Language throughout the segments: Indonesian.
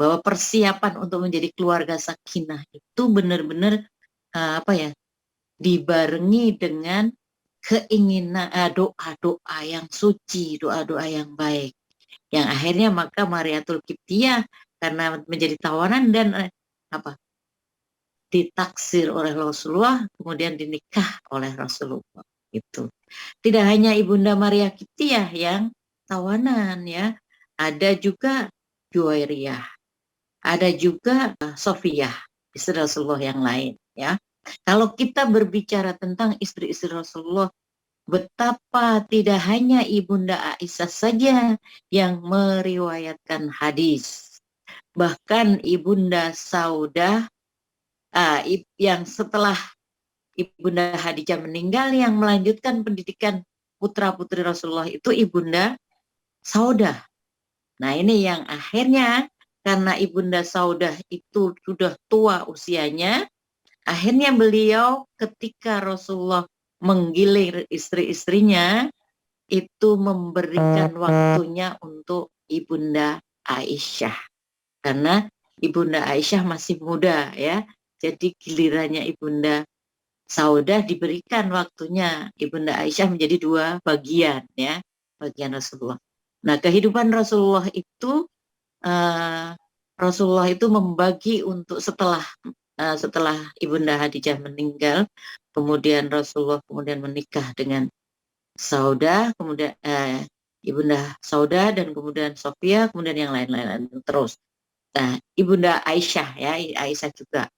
bahwa persiapan untuk menjadi keluarga sakinah itu benar-benar dibarengi dengan keinginan doa-doa yang suci, doa-doa yang baik. Yang akhirnya maka Mariatul Qibtiyah karena menjadi tawanan dan ditaksir oleh Rasulullah, kemudian dinikah oleh Rasulullah. Itu. Tidak hanya Ibunda Maria Qibtiyah yang tawanan ya, ada juga Juwairiyah, ada juga Sofiyah, istri Rasulullah yang lain ya. Kalau kita berbicara tentang istri-istri Rasulullah, betapa tidak hanya Ibunda Aisyah saja yang meriwayatkan hadis. Bahkan Ibunda Saudah yang setelah Ibunda Khadijah meninggal yang melanjutkan pendidikan putra-putri Rasulullah itu Ibunda Saudah. Nah ini yang akhirnya karena Ibunda Saudah itu sudah tua usianya, akhirnya beliau ketika Rasulullah menggilir istri-istrinya itu memberikan waktunya untuk Ibunda Aisyah. Karena Ibunda Aisyah masih muda ya, jadi gilirannya Ibunda Saudah diberikan waktunya Ibunda Aisyah menjadi 2 bagian ya, bagian Rasulullah. Nah kehidupan Rasulullah itu membagi untuk setelah Ibunda Khadijah meninggal, kemudian Rasulullah kemudian menikah dengan Saudah, kemudian Ibunda Saudah dan kemudian Sofia, kemudian yang lain-lain terus. Nah, Ibunda Aisyah ya, Aisyah juga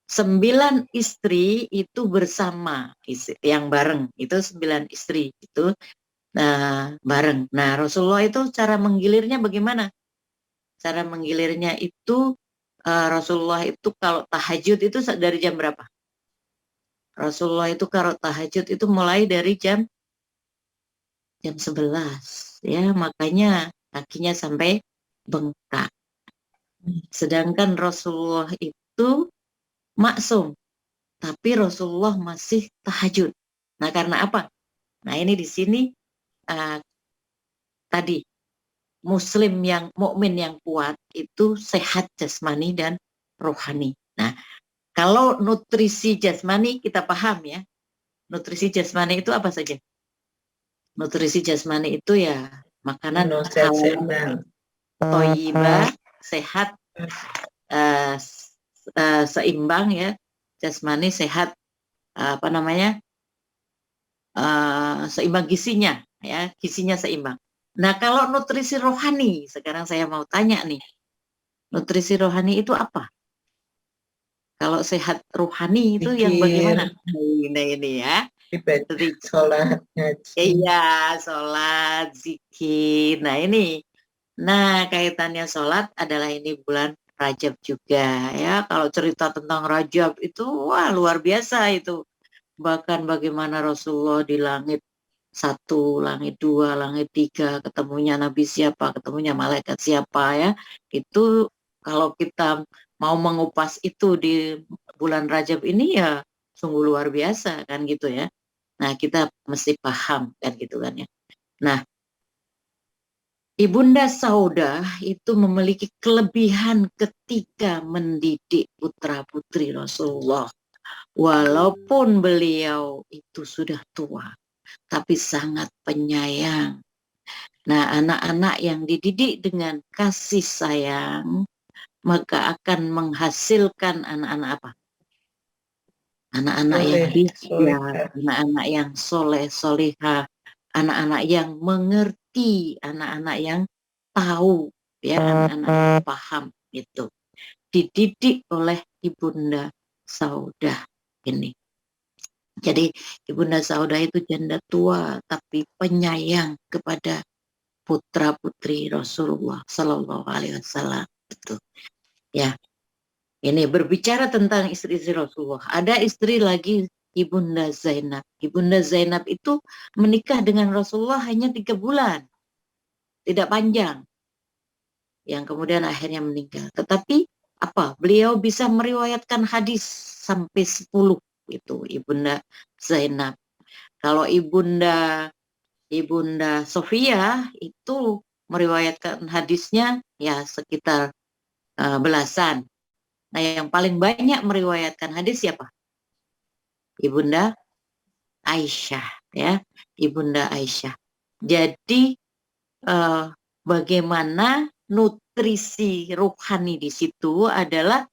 9 istri itu bersama yang bareng, itu 9 istri itu bareng. Nah, Rasulullah itu cara menggilirnya bagaimana? Cara menggilirnya itu Rasulullah itu kalau tahajud itu dari jam berapa? Rasulullah itu kalau tahajud itu mulai dari jam 11 ya, makanya kakinya sampai bengkak. Sedangkan Rasulullah itu maksum, tapi Rasulullah masih tahajud. Nah, karena apa? Nah, ini di sini tadi muslim yang mukmin yang kuat itu sehat jasmani dan rohani. Nah, kalau nutrisi jasmani kita paham ya. Nutrisi jasmani itu apa saja? Nutrisi jasmani itu ya makanan halal, thayyibah, sehat, seimbang ya, jasmani sehat, seimbang gizinya ya, gizinya seimbang. Nah kalau nutrisi rohani, sekarang saya mau tanya nih, nutrisi rohani itu apa? Kalau sehat rohani itu yang bagaimana? Nah ini ya, sholat, ngaji. Iya, sholat, zikir. Nah ini, kaitannya sholat adalah ini bulan Rajab juga ya. Kalau cerita tentang Rajab itu wah luar biasa itu. Bahkan bagaimana Rasulullah di langit 1, langit 2, langit 3, ketemunya Nabi siapa, ketemunya malaikat siapa ya. Itu kalau kita mau mengupas itu di bulan Rajab ini ya sungguh luar biasa kan gitu ya. Nah kita mesti paham kan gitu kan ya. Nah Ibunda Saudah itu memiliki kelebihan ketika mendidik putra-putri Rasulullah. Walaupun beliau itu sudah tua, tapi sangat penyayang. Nah, anak-anak yang dididik dengan kasih sayang, maka akan menghasilkan anak-anak apa? Anak-anak yang bijak, anak-anak yang soleh, solihah, anak-anak yang mengerti, anak-anak yang tahu, ya, anak-anak yang paham itu. Dididik oleh Ibunda Saudah ini. Jadi Ibunda Saudah itu janda tua tapi penyayang kepada putra-putri Rasulullah Sallallahu Alaihi Wasallam itu. Ya, ini berbicara tentang istri-istri Rasulullah. Ada istri lagi Ibunda Zainab. Ibunda Zainab itu menikah dengan Rasulullah hanya 3 bulan, tidak panjang. Yang kemudian akhirnya meninggal. Tetapi apa? Beliau bisa meriwayatkan hadis sampai 10 itu Ibunda Zainab. Kalau Ibunda Sofia itu meriwayatkan hadisnya ya sekitar belasan. Nah, yang paling banyak meriwayatkan hadis siapa? Ibunda Aisyah, ya, Ibunda Aisyah. Jadi bagaimana nutrisi rohani di situ adalah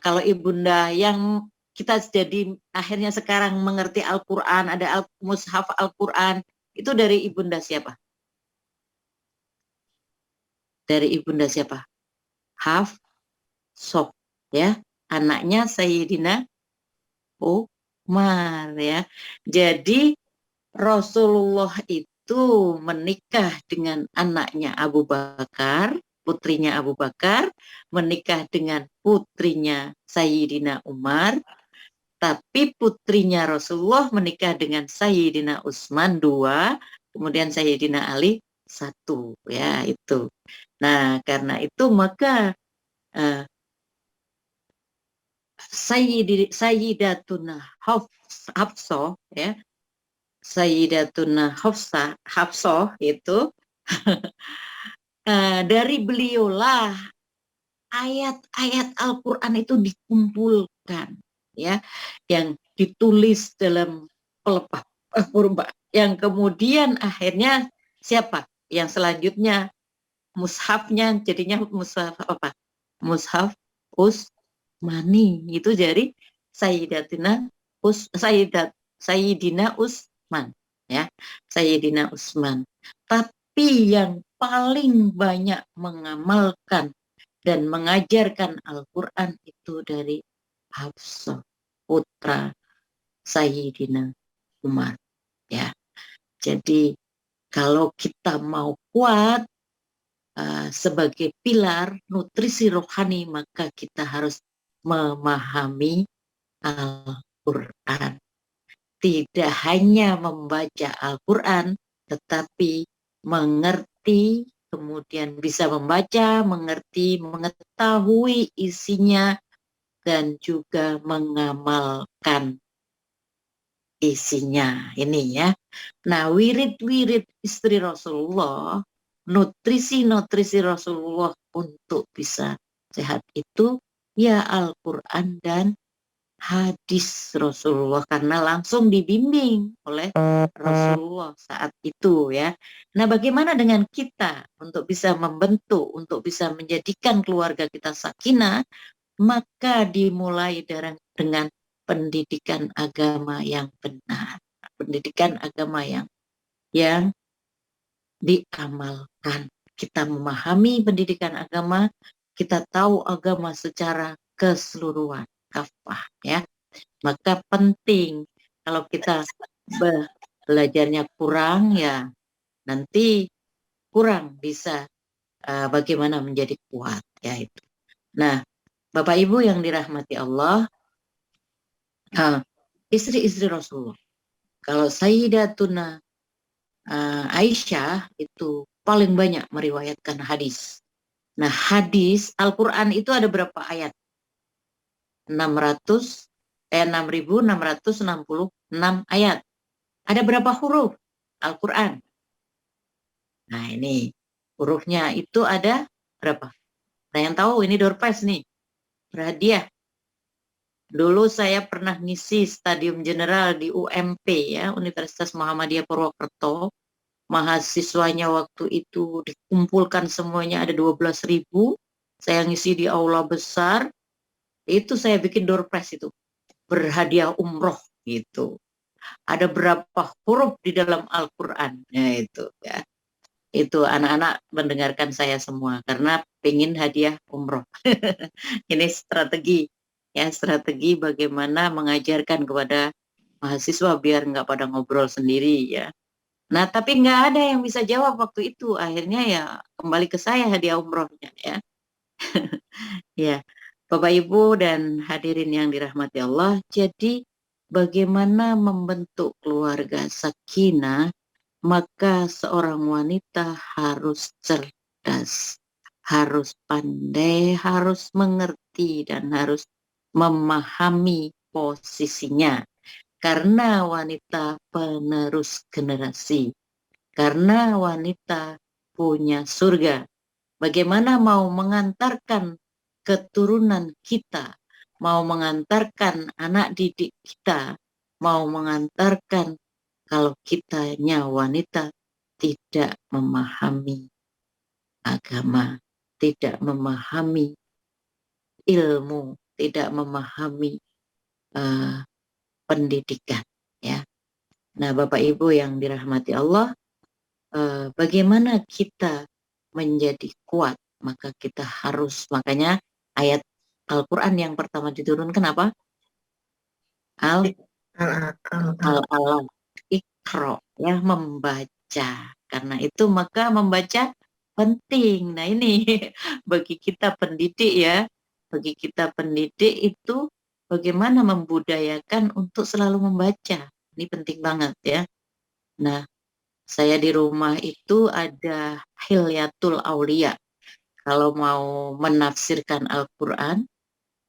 kalau Ibunda yang kita jadi akhirnya sekarang mengerti Al-Quran, ada mushaf Al-Quran, itu dari Ibunda siapa? Dari Ibunda siapa? Hafsah, ya, anaknya Sayyidina Umar, ya. Jadi Rasulullah itu menikah dengan anaknya Abu Bakar, putrinya Abu Bakar, menikah dengan putrinya Sayyidina Umar, tapi putrinya Rasulullah menikah dengan Sayyidina Utsman dua, kemudian Sayyidina Ali satu, ya itu. Nah, karena itu maka uh, Sayyidatuna Hafsah, ya, Sayyidatuna Hafsah itu dari beliaulah ayat-ayat Al-Quran itu dikumpulkan, ya, yang ditulis dalam pelepah purba, yang kemudian akhirnya siapa? Yang selanjutnya mushafnya jadinya mushaf apa? Mushaf Utsmani itu dari Sayyidina Utsman, ya, Sayyidina Utsman. Tapi yang paling banyak mengamalkan dan mengajarkan Al-Quran itu dari Hafsah, putra Sayyidina Umar, ya. Jadi kalau kita mau kuat sebagai pilar nutrisi rohani, maka kita harus memahami Al-Quran. Tidak hanya membaca Al-Quran, tetapi mengerti, kemudian bisa membaca, mengerti, mengetahui isinya, dan juga mengamalkan isinya. Ini ya. Nah, wirid-wirid istri Rasulullah, nutrisi-nutrisi Rasulullah untuk bisa sehat itu ya Al-Quran dan hadis Rasulullah, karena langsung dibimbing oleh Rasulullah saat itu, ya. Nah, bagaimana dengan kita untuk bisa membentuk, untuk bisa menjadikan keluarga kita sakinah? Maka dimulai dengan pendidikan agama yang benar, pendidikan agama yang diamalkan. Kita memahami pendidikan agama, kita tahu agama secara keseluruhan, kafah, ya. Maka penting kalau kita belajarnya kurang, ya nanti kurang bisa bagaimana menjadi kuat, ya itu. Nah, Bapak Ibu yang dirahmati Allah, istri-istri Rasulullah, kalau Sayyidatuna Aisyah itu paling banyak meriwayatkan hadis. Nah, hadis Al-Quran itu ada berapa ayat? 6.666 ayat. Ada berapa huruf Al-Quran? Nah, ini hurufnya itu ada berapa? Nah, yang tahu ini door prize nih, berhadiah. Dulu saya pernah ngisi Stadium General di UMP, ya, Universitas Muhammadiyah Purwokerto. Mahasiswanya waktu itu dikumpulkan semuanya ada 12.000. Saya ngisi di aula besar. Itu saya bikin door prize itu. Berhadiah umroh gitu. Ada berapa huruf di dalam Al-Quran? Ya itu, ya. Itu anak-anak mendengarkan saya semua karena pengen hadiah umroh. Ini strategi, ya, strategi bagaimana mengajarkan kepada mahasiswa biar nggak pada ngobrol sendiri, ya. Nah, tapi nggak ada yang bisa jawab waktu itu. Akhirnya ya kembali ke saya hadiah umrohnya, ya. Ya, Bapak Ibu dan hadirin yang dirahmati Allah. Jadi bagaimana membentuk keluarga sakinah? Maka seorang wanita harus cerdas, harus pandai, harus mengerti, dan harus memahami posisinya. Karena wanita penerus generasi, karena wanita punya surga. Bagaimana mau mengantarkan keturunan kita, mau mengantarkan anak didik kita, mau mengantarkan kalau kitanya wanita tidak memahami agama, tidak memahami ilmu, tidak memahami uh, pendidikan, ya. Nah, Bapak Ibu yang dirahmati Allah, bagaimana kita menjadi kuat? Maka kita harus, makanya ayat Al-Quran yang pertama diturunkan apa? Al-alam, ikro, ya, membaca. Karena itu maka membaca penting. Nah ini bagi kita pendidik ya, bagi kita pendidik itu bagaimana membudayakan untuk selalu membaca. Ini penting banget ya. Nah, saya di rumah itu ada Hilyatul Aulia. Kalau mau menafsirkan Al-Quran,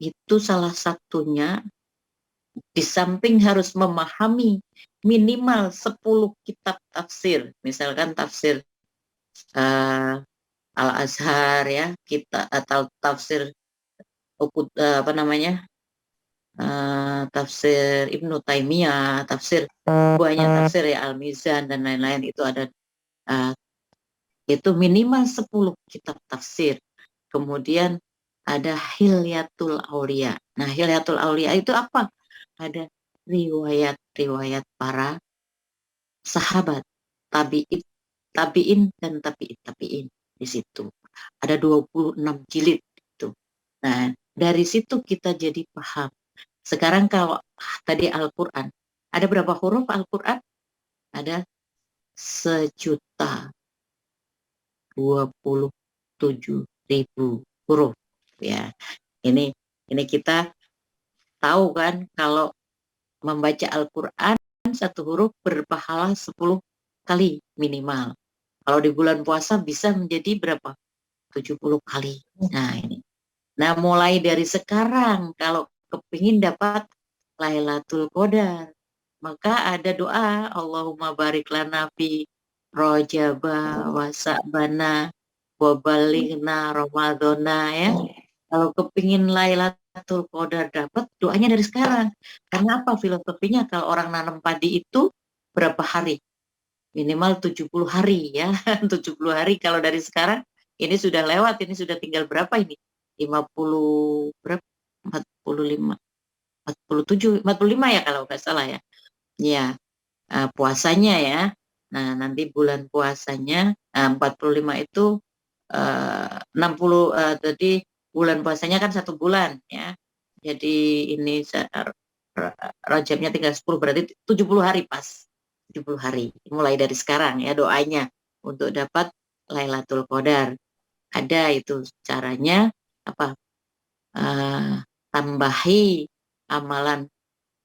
itu salah satunya di samping harus memahami minimal 10 kitab tafsir. Misalkan tafsir Al-Azhar ya, kita atau tafsir apa namanya? Tafsir Ibnu Taimiyah, tafsir banyak tafsir ya, Al-Mizan dan lain-lain itu ada, itu minimal 10 kitab tafsir. Kemudian ada Hilyatul Aulia. Nah, Hilyatul Aulia itu apa? Ada riwayat-riwayat para sahabat, tabi'in, tabi'in dan tabi'in di situ. Ada 26 jilid itu. Nah, dari situ kita jadi paham. Sekarang kalau tadi Al-Quran, ada berapa huruf Al-Quran? Ada 1.027.000 huruf. Ya, ini kita tahu kan kalau membaca Al-Quran satu huruf berpahala 10 kali minimal. Kalau di bulan puasa bisa menjadi berapa? 70 kali. Nah ini. Nah mulai dari sekarang kalau kepingin dapat Lailatul Qadar, maka ada doa Allahumma barik lana fi rojaba wa sa'bana wa balighna ramadhana ya. Kalau kepingin Lailatul Qadar dapat, doanya dari sekarang. Karena apa filosofinya? Kalau orang nanam padi itu berapa hari? Minimal 70 hari ya. 70 hari kalau dari sekarang ini sudah lewat, ini sudah tinggal berapa ini? 50 berapa? 45 47 45 ya kalau nggak salah ya. Ya, puasanya ya. Nah, nanti bulan puasanya 45 itu 60 jadi bulan puasanya kan 1 bulan ya. Jadi ini Rajabnya tinggal 10 berarti 70 hari pas. 70 hari. Mulai dari sekarang ya doanya untuk dapat Lailatul Qadar. Ada itu caranya apa? Tambahi amalan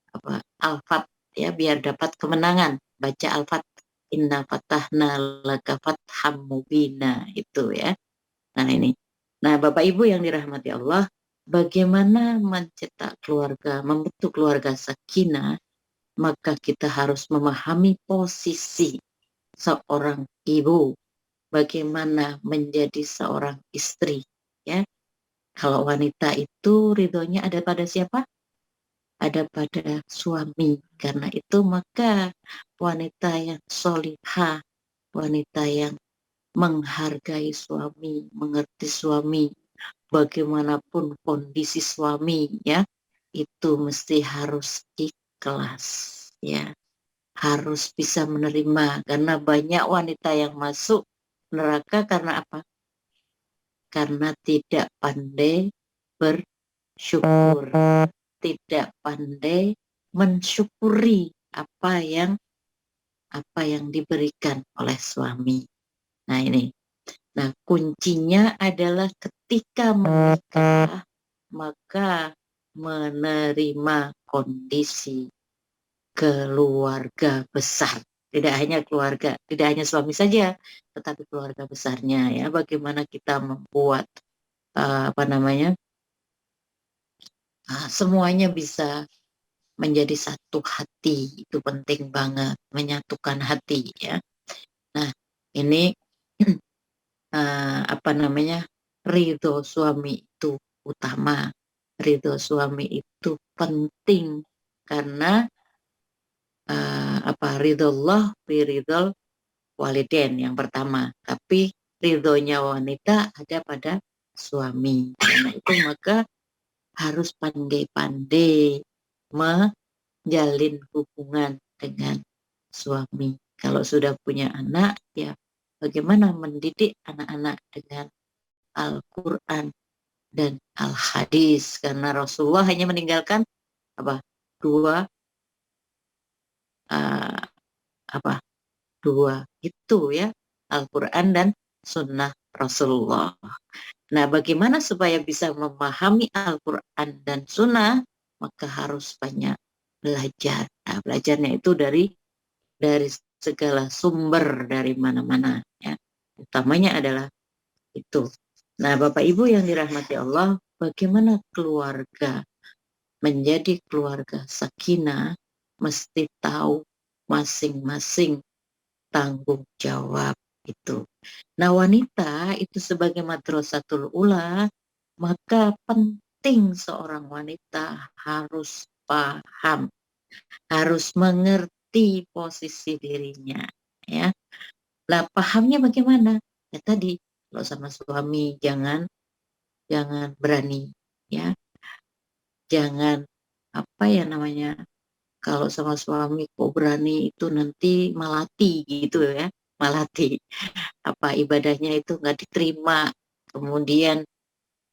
apa Al-Fat ya biar dapat kemenangan. Baca Al-Fat, inna fatahna laka fatham mubina itu ya. Nah ini. Nah Bapak Ibu yang dirahmati Allah, bagaimana mencetak keluarga, membentuk keluarga sakinah, maka kita harus memahami posisi seorang ibu, bagaimana menjadi seorang istri. Ya, kalau wanita itu ridhonya ada pada siapa? Ada pada suami. Karena itu maka wanita yang solihah, wanita yang menghargai suami, mengerti suami, bagaimanapun kondisi suami ya, itu mesti harus ikhlas ya, harus bisa menerima karena banyak wanita yang masuk neraka karena apa? Karena tidak pandai bersyukur, tidak pandai mensyukuri apa yang diberikan oleh suami. Nah ini. Nah, kuncinya adalah ketika menikah, maka menerima kondisi keluarga besar. Tidak hanya keluarga, tidak hanya suami saja, tetapi keluarga besarnya ya. Bagaimana kita membuat semuanya bisa menjadi satu hati, itu penting banget, menyatukan hati ya. Nah, ini apa namanya, ridho suami itu utama, ridho suami itu penting karena apa, ridhollah fi ridhol waliden yang pertama, tapi ridhonya wanita ada pada suami. Karena itu maka harus pandai-pandai menjalin hubungan dengan suami. Kalau sudah punya anak, ya bagaimana mendidik anak-anak dengan Al-Quran dan Al-Hadis. Karena Rasulullah hanya meninggalkan apa, dua uh, apa dua itu ya, Al-Quran dan Sunnah Rasulullah. Nah, bagaimana supaya bisa memahami Al-Quran dan Sunnah? Maka harus banyak belajar. Nah, belajarnya itu dari segala sumber, dari mana-mana ya. Utamanya adalah itu. Nah, Bapak Ibu yang dirahmati Allah, bagaimana keluarga menjadi keluarga sakinah, mesti tahu masing-masing tanggung jawab itu. Nah, wanita itu sebagai madrasatul ula, maka penting seorang wanita harus paham, harus mengerti posisi dirinya, ya. Lah, pahamnya bagaimana? Ya tadi, kalau sama suami jangan berani, ya. Jangan apa ya namanya? Kalau sama suami kok berani itu nanti malati gitu ya, malati. Apa ibadahnya itu nggak diterima, kemudian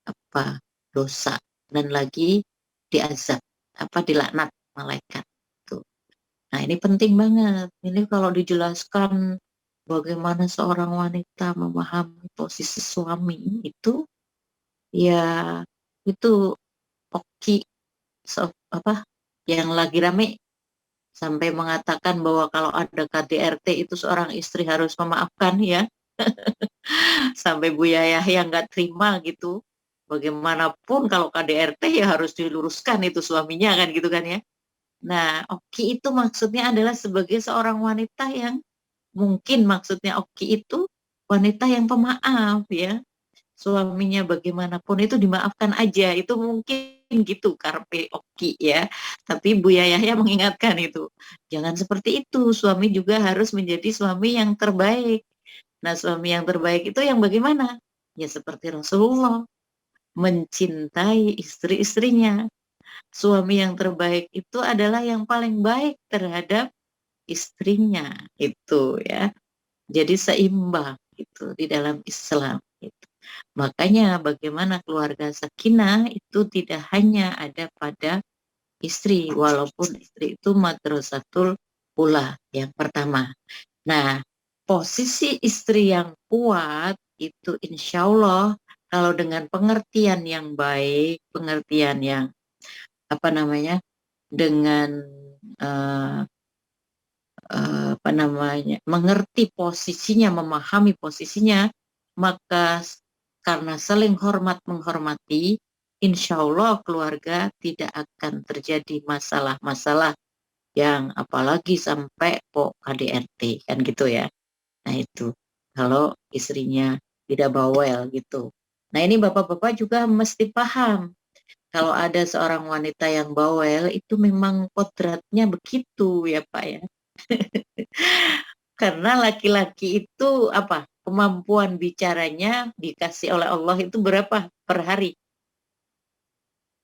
apa dosa dan lagi diazab, apa dilaknat malaikat tuh. Nah, ini penting banget. Ini kalau dijelaskan bagaimana seorang wanita memahami posisi suami itu, ya itu oki apa yang lagi rame sampai mengatakan bahwa kalau ada KDRT itu seorang istri harus memaafkan ya. Sampai Buya Yahya nggak terima gitu. Bagaimanapun kalau KDRT ya harus diluruskan itu suaminya kan gitu kan ya. Nah, Oki itu maksudnya adalah sebagai seorang wanita yang mungkin maksudnya Oki itu wanita yang pemaaf ya. Suaminya bagaimanapun itu dimaafkan aja. Itu mungkin gitu karpe Oki ya. Tapi Buya Yahya mengingatkan itu. Jangan seperti itu. Suami juga harus menjadi suami yang terbaik. Nah, suami yang terbaik itu yang bagaimana? Ya seperti Rasulullah, mencintai istri-istrinya. Suami yang terbaik itu adalah yang paling baik terhadap istrinya, itu ya. Jadi seimbang itu di dalam Islam. Gitu. Makanya bagaimana keluarga sakinah itu tidak hanya ada pada istri, walaupun istri itu madrasatul ula yang pertama. Nah, posisi istri yang kuat itu insya Allah kalau dengan pengertian yang baik, pengertian yang apa namanya, dengan uh, apa namanya, mengerti posisinya, memahami posisinya, maka karena saling hormat menghormati, insya Allah keluarga tidak akan terjadi masalah-masalah yang apalagi sampai kok KDRT kan gitu ya. Nah itu kalau istrinya tidak bawel gitu. Nah ini bapak-bapak juga mesti paham. Kalau ada seorang wanita yang bawel itu memang kodratnya begitu ya Pak ya. Karena laki-laki itu apa? Kemampuan bicaranya dikasih oleh Allah itu berapa per hari?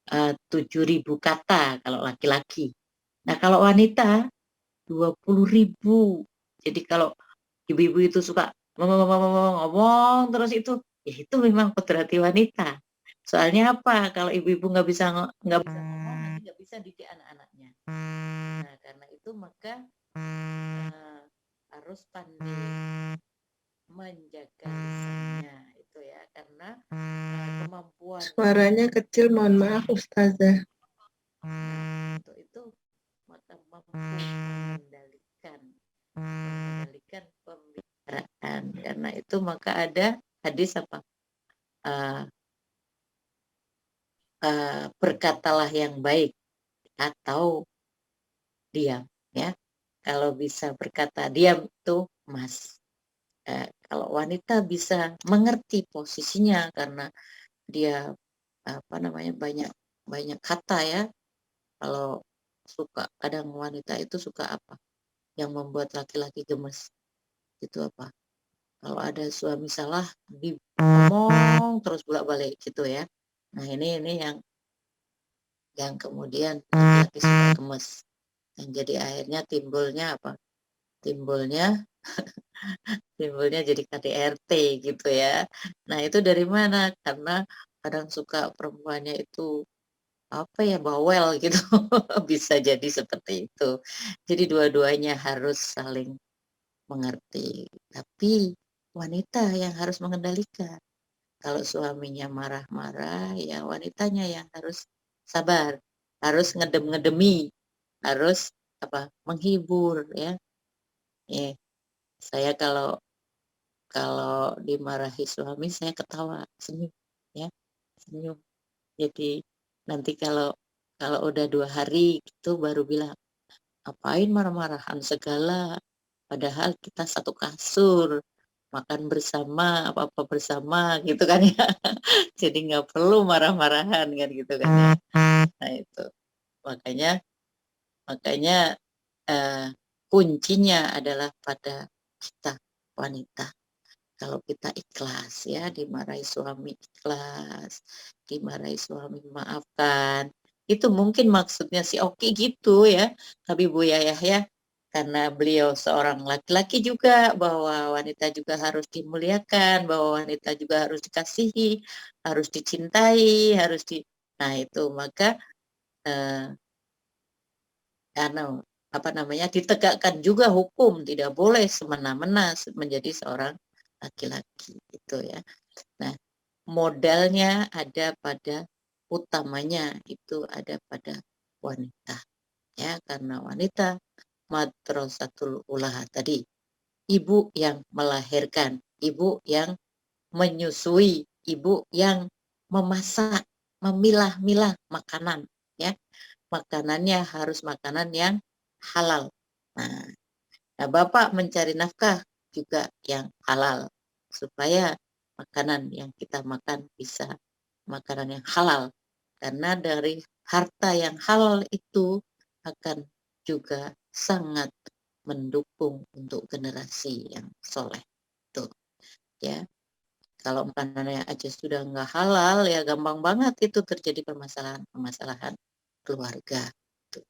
7.000 kata kalau laki-laki. Nah kalau wanita 20.000. Jadi kalau ibu-ibu itu suka ngomong terus itu, ya itu memang kodrati wanita. Soalnya apa? Kalau ibu-ibu nggak bisa ngomong, nanti nggak bisa didik anak-anaknya. Nah, karena itu maka harus pandai menjaga lisannya itu ya, karena kemampuan Suaranya kecil, mohon maaf Ustazah. untuk itu maka mampu mengendalikan pembicaraan. Karena itu maka ada hadis apa, berkatalah yang baik atau diam ya. Kalau bisa berkata diam itu emas, Kalau wanita bisa mengerti posisinya karena dia banyak banyak kata ya. Kalau kadang wanita itu suka apa yang membuat laki-laki gemes, itu apa? Kalau ada suami salah ngomong terus bolak-balik gitu ya. Nah ini yang kemudian laki-laki suka gemes. Dan jadi akhirnya timbulnya apa? Timbulnya timbulnya jadi KDRT gitu ya. Nah itu dari mana? Karena kadang suka perempuannya itu apa ya, bawel gitu. Bisa jadi seperti itu. Jadi dua-duanya harus saling mengerti. Tapi wanita yang harus mengendalikan. Kalau suaminya marah-marah, ya wanitanya yang harus sabar, harus ngedem-ngedemi, harus menghibur ya. Saya kalau kalau dimarahi suami saya ketawa, senyum ya, senyum. Jadi nanti kalau kalau udah 2 hari gitu baru bilang, "Ngapain marah-marahan segala, padahal kita satu kasur, makan bersama, apa-apa bersama," gitu kan ya. Jadi nggak perlu marah-marahan kan gitu kan ya. Nah itu, makanya makanya, eee, kuncinya adalah pada kita wanita. Kalau kita ikhlas ya, dimarahi suami ikhlas, dimarahi suami maafkan, itu mungkin maksudnya si Oki gitu ya, tapi Bu Yayah ya, karena beliau seorang laki-laki juga, bahwa wanita juga harus dimuliakan, bahwa wanita juga harus dikasihi, harus dicintai, nah itu maka, eee, anu, ditegakkan juga hukum, tidak boleh semena-mena menjadi seorang laki-laki, gitu ya. Nah, modalnya ada pada utamanya itu ada pada wanita, ya, karena wanita madrasatul ula tadi, ibu yang melahirkan, ibu yang menyusui, ibu yang memasak, memilah-milah makanan, ya. Makanannya harus makanan yang halal. Nah, bapak mencari nafkah juga yang halal, supaya makanan yang kita makan bisa makanan yang halal. Karena dari harta yang halal itu akan juga sangat mendukung untuk generasi yang soleh. Tuh, ya. Kalau makanannya aja sudah nggak halal, ya gampang banget itu terjadi permasalahan-permasalahan keluarga. Tuh,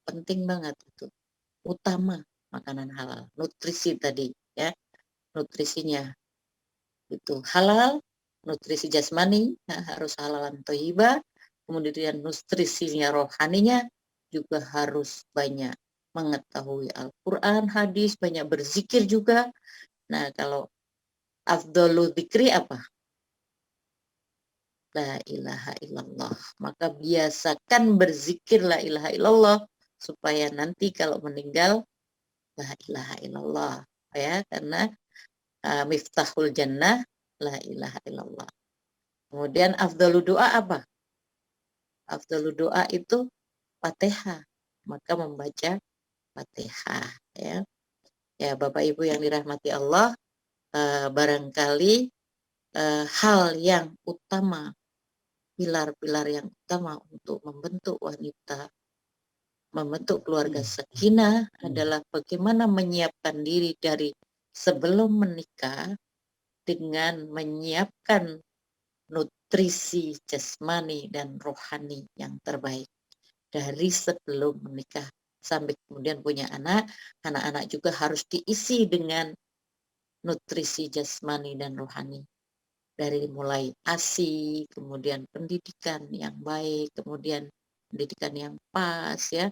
penting banget itu. Utama makanan halal, nutrisi tadi ya, nutrisinya itu halal, nutrisi jasmani harus halalan thayyibah, kemudian nutrisinya rohaninya juga harus banyak mengetahui Al-Quran, hadis, banyak berzikir juga. Nah kalau afdhalu dzikri apa? La ilaha illallah. Maka biasakan berzikir la ilaha illallah supaya nanti kalau meninggal la ilaha illallah ya, karena miftahul jannah la ilaha illallah. Kemudian afdalu doa apa? Afdalu doa itu Fatihah. Maka membaca Fatihah ya. Ya Bapak Ibu yang dirahmati Allah, barangkali hal yang utama, pilar-pilar yang utama untuk membentuk wanita, membentuk keluarga sakinah adalah bagaimana menyiapkan diri dari sebelum menikah dengan menyiapkan nutrisi jasmani dan rohani yang terbaik dari sebelum menikah sampai kemudian punya anak. Anak-anak juga harus diisi dengan nutrisi jasmani dan rohani, dari mulai ASI, kemudian pendidikan yang baik, kemudian pendidikan yang pas ya,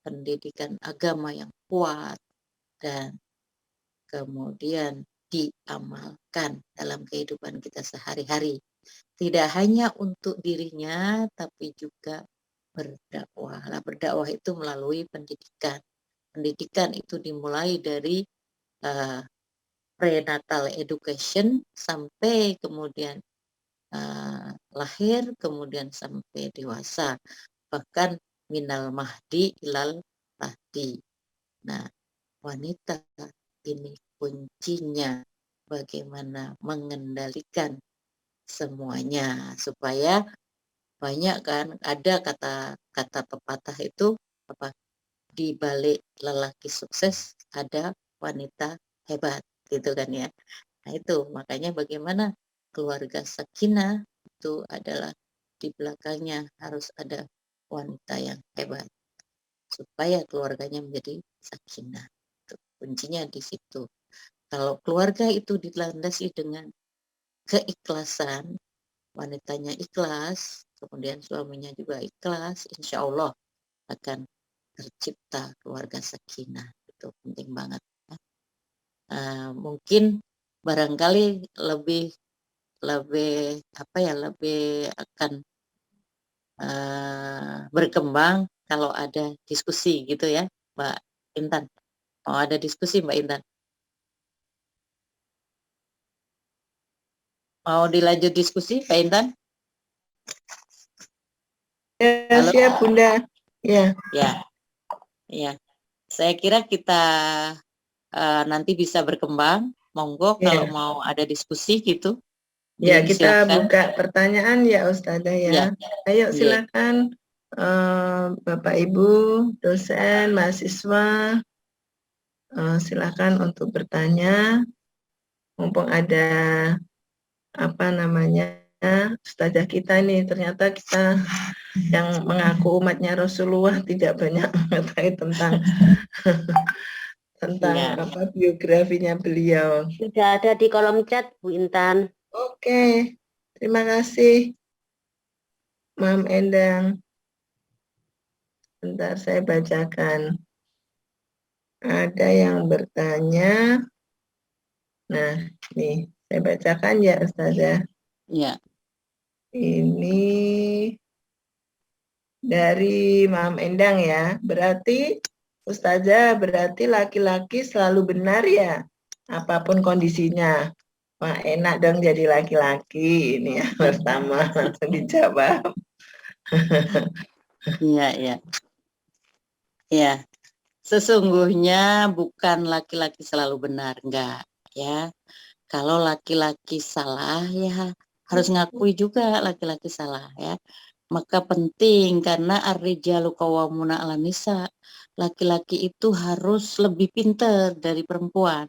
pendidikan agama yang kuat, dan kemudian diamalkan dalam kehidupan kita sehari-hari. Tidak hanya untuk dirinya, tapi juga berdakwah. Nah, berdakwah itu melalui pendidikan. Pendidikan itu dimulai dari prenatal education sampai kemudian lahir, kemudian sampai dewasa. Bahkan minal mahdi ilal lahdi. Nah, wanita ini kuncinya bagaimana mengendalikan semuanya supaya banyak kan ada kata pepatah itu apa, di balik lelaki sukses ada wanita hebat gitu kan ya. Nah itu makanya bagaimana keluarga sakinah itu adalah di belakangnya harus ada wanita yang hebat supaya keluarganya menjadi sakinah. Itu kuncinya di situ. Kalau keluarga itu dilandasi dengan keikhlasan, wanitanya ikhlas, kemudian suaminya juga ikhlas, insya Allah akan tercipta keluarga sakinah. Itu penting banget. Mungkin barangkali lebih lebih apa ya, lebih akan berkembang kalau ada diskusi gitu ya, Mbak Intan. Mau ada diskusi Mbak Intan? Mau dilanjut diskusi Mbak Intan? Ya, Halo? siap Bunda. Ya. Ya, ya. Saya kira kita nanti bisa berkembang. Monggo kalau Ya. mau ada diskusi gitu, Ya, kita disilakan. buka pertanyaan ya Ustazah Ya, ya. Ayo ya. silakan Bapak Ibu, dosen, mahasiswa, silakan untuk bertanya. Mumpung ada apa namanya Ustazah kita nih, ternyata kita yang mengaku umatnya Rasulullah tidak banyak mengetahui tentang Ya. apa biografinya beliau. Sudah ada di kolom chat, Bu Intan. Oke, terima kasih, Mam Endang. Bentar saya bacakan. Ada yang bertanya. Nah, nih saya bacakan ya Ustazah. Ya. Ini dari Mam Endang ya. Berarti Ustazah, berarti laki-laki selalu benar ya, apapun kondisinya. Wah, enak dong jadi laki-laki. Ini yang pertama langsung dijawab. Iya, iya. Ya, sesungguhnya bukan laki-laki selalu benar, enggak ya. Kalau laki-laki salah ya harus ngakui juga laki-laki salah ya. Maka penting karena ar-rijalu qawwamuna 'alan nisa. Laki-laki itu harus lebih pintar dari perempuan.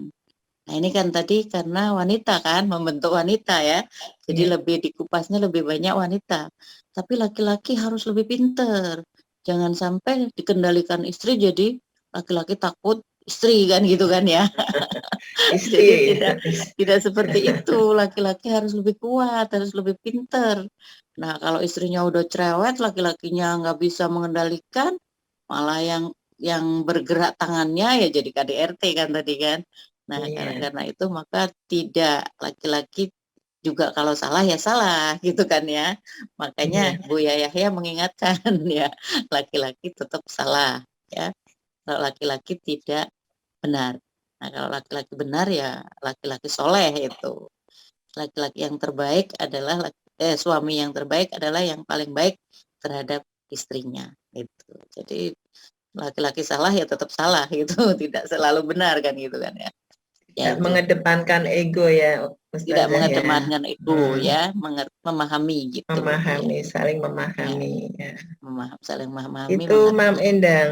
Nah, ini kan tadi karena wanita kan membentuk wanita ya. Jadi Ya. lebih dikupasnya lebih banyak wanita. Tapi laki-laki harus lebih pintar. Jangan sampai dikendalikan istri jadi laki-laki takut istri kan gitu kan ya. Jadi Istri. tidak seperti itu. Laki-laki harus lebih kuat, harus lebih pintar. Nah, kalau istrinya udah cerewet, laki-lakinya nggak bisa mengendalikan, malah yang bergerak tangannya ya jadi KDRT kan tadi kan. Nah, Iya. karena itu maka tidak, laki-laki juga kalau salah ya salah gitu kan ya. Makanya Iya. Buya Yahya mengingatkan ya, laki-laki tetap salah ya. Kalau laki-laki tidak benar. Nah, kalau laki-laki benar ya laki-laki soleh itu. Laki-laki yang terbaik adalah suami yang terbaik adalah yang paling baik terhadap istrinya itu. Jadi laki-laki salah ya tetap salah gitu, tidak selalu benar kan gitu kan ya. Ya Tidak itu. mengedepankan ego ya Tidak Ustazah ya. mengedepankan itu ya, memahami gitu ya. Memahami, saling Ya, memahami ya. saling memahami, Itu Mam mengerti. Endang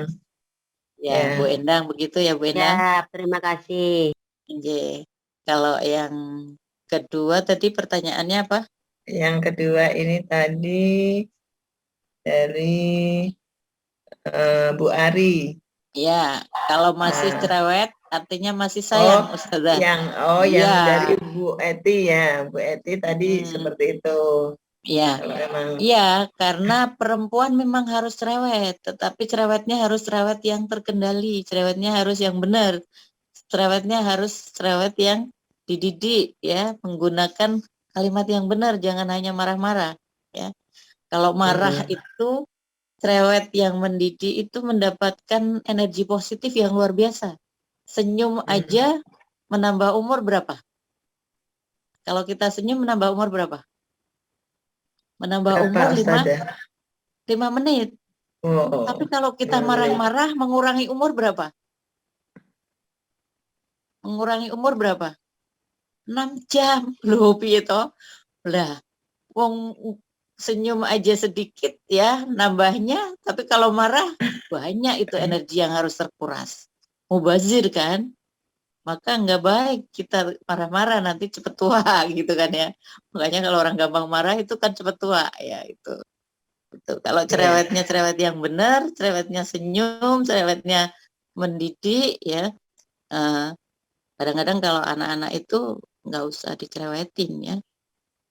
Ya, Bu ya. Endang begitu ya Bu Endang. Ya, terima kasih. Oke. Kalau yang kedua tadi pertanyaannya apa? Yang kedua ini tadi dari Bu Ari. Ya, kalau masih Nah, cerewet artinya masih oh, sayang, Ustazah. yang Iya. dari Bu Eti ya. Bu Eti tadi Mm, seperti itu. ya, Kalau memang iya, karena perempuan memang harus cerewet, tetapi cerewetnya harus cerewet yang terkendali, cerewetnya harus yang benar, cerewetnya harus cerewet yang dididik, ya, menggunakan kalimat yang benar, jangan hanya marah-marah, ya. Kalau marah itu cerewet yang mendidik itu mendapatkan energi positif yang luar biasa. Senyum aja menambah umur berapa? Kalau kita senyum menambah umur berapa? Menambah berapa umur 5 Ustazah? menit. Tapi Oh, kalau kita 5 menit. marah-marah mengurangi umur berapa? Mengurangi umur berapa? 6 jam lho piye to? Lah, wong senyum aja sedikit ya nambahnya, tapi kalau marah banyak itu energi yang harus terkuras. Mubazir kan? Maka nggak baik kita marah-marah nanti cepet tua gitu kan ya. Makanya kalau orang gampang marah itu kan cepet tua ya itu. Gitu. Kalau cerewetnya cerewet yang benar, cerewetnya senyum, cerewetnya mendidik ya. Kadang-kadang kalau anak-anak itu nggak usah dicerewetin ya,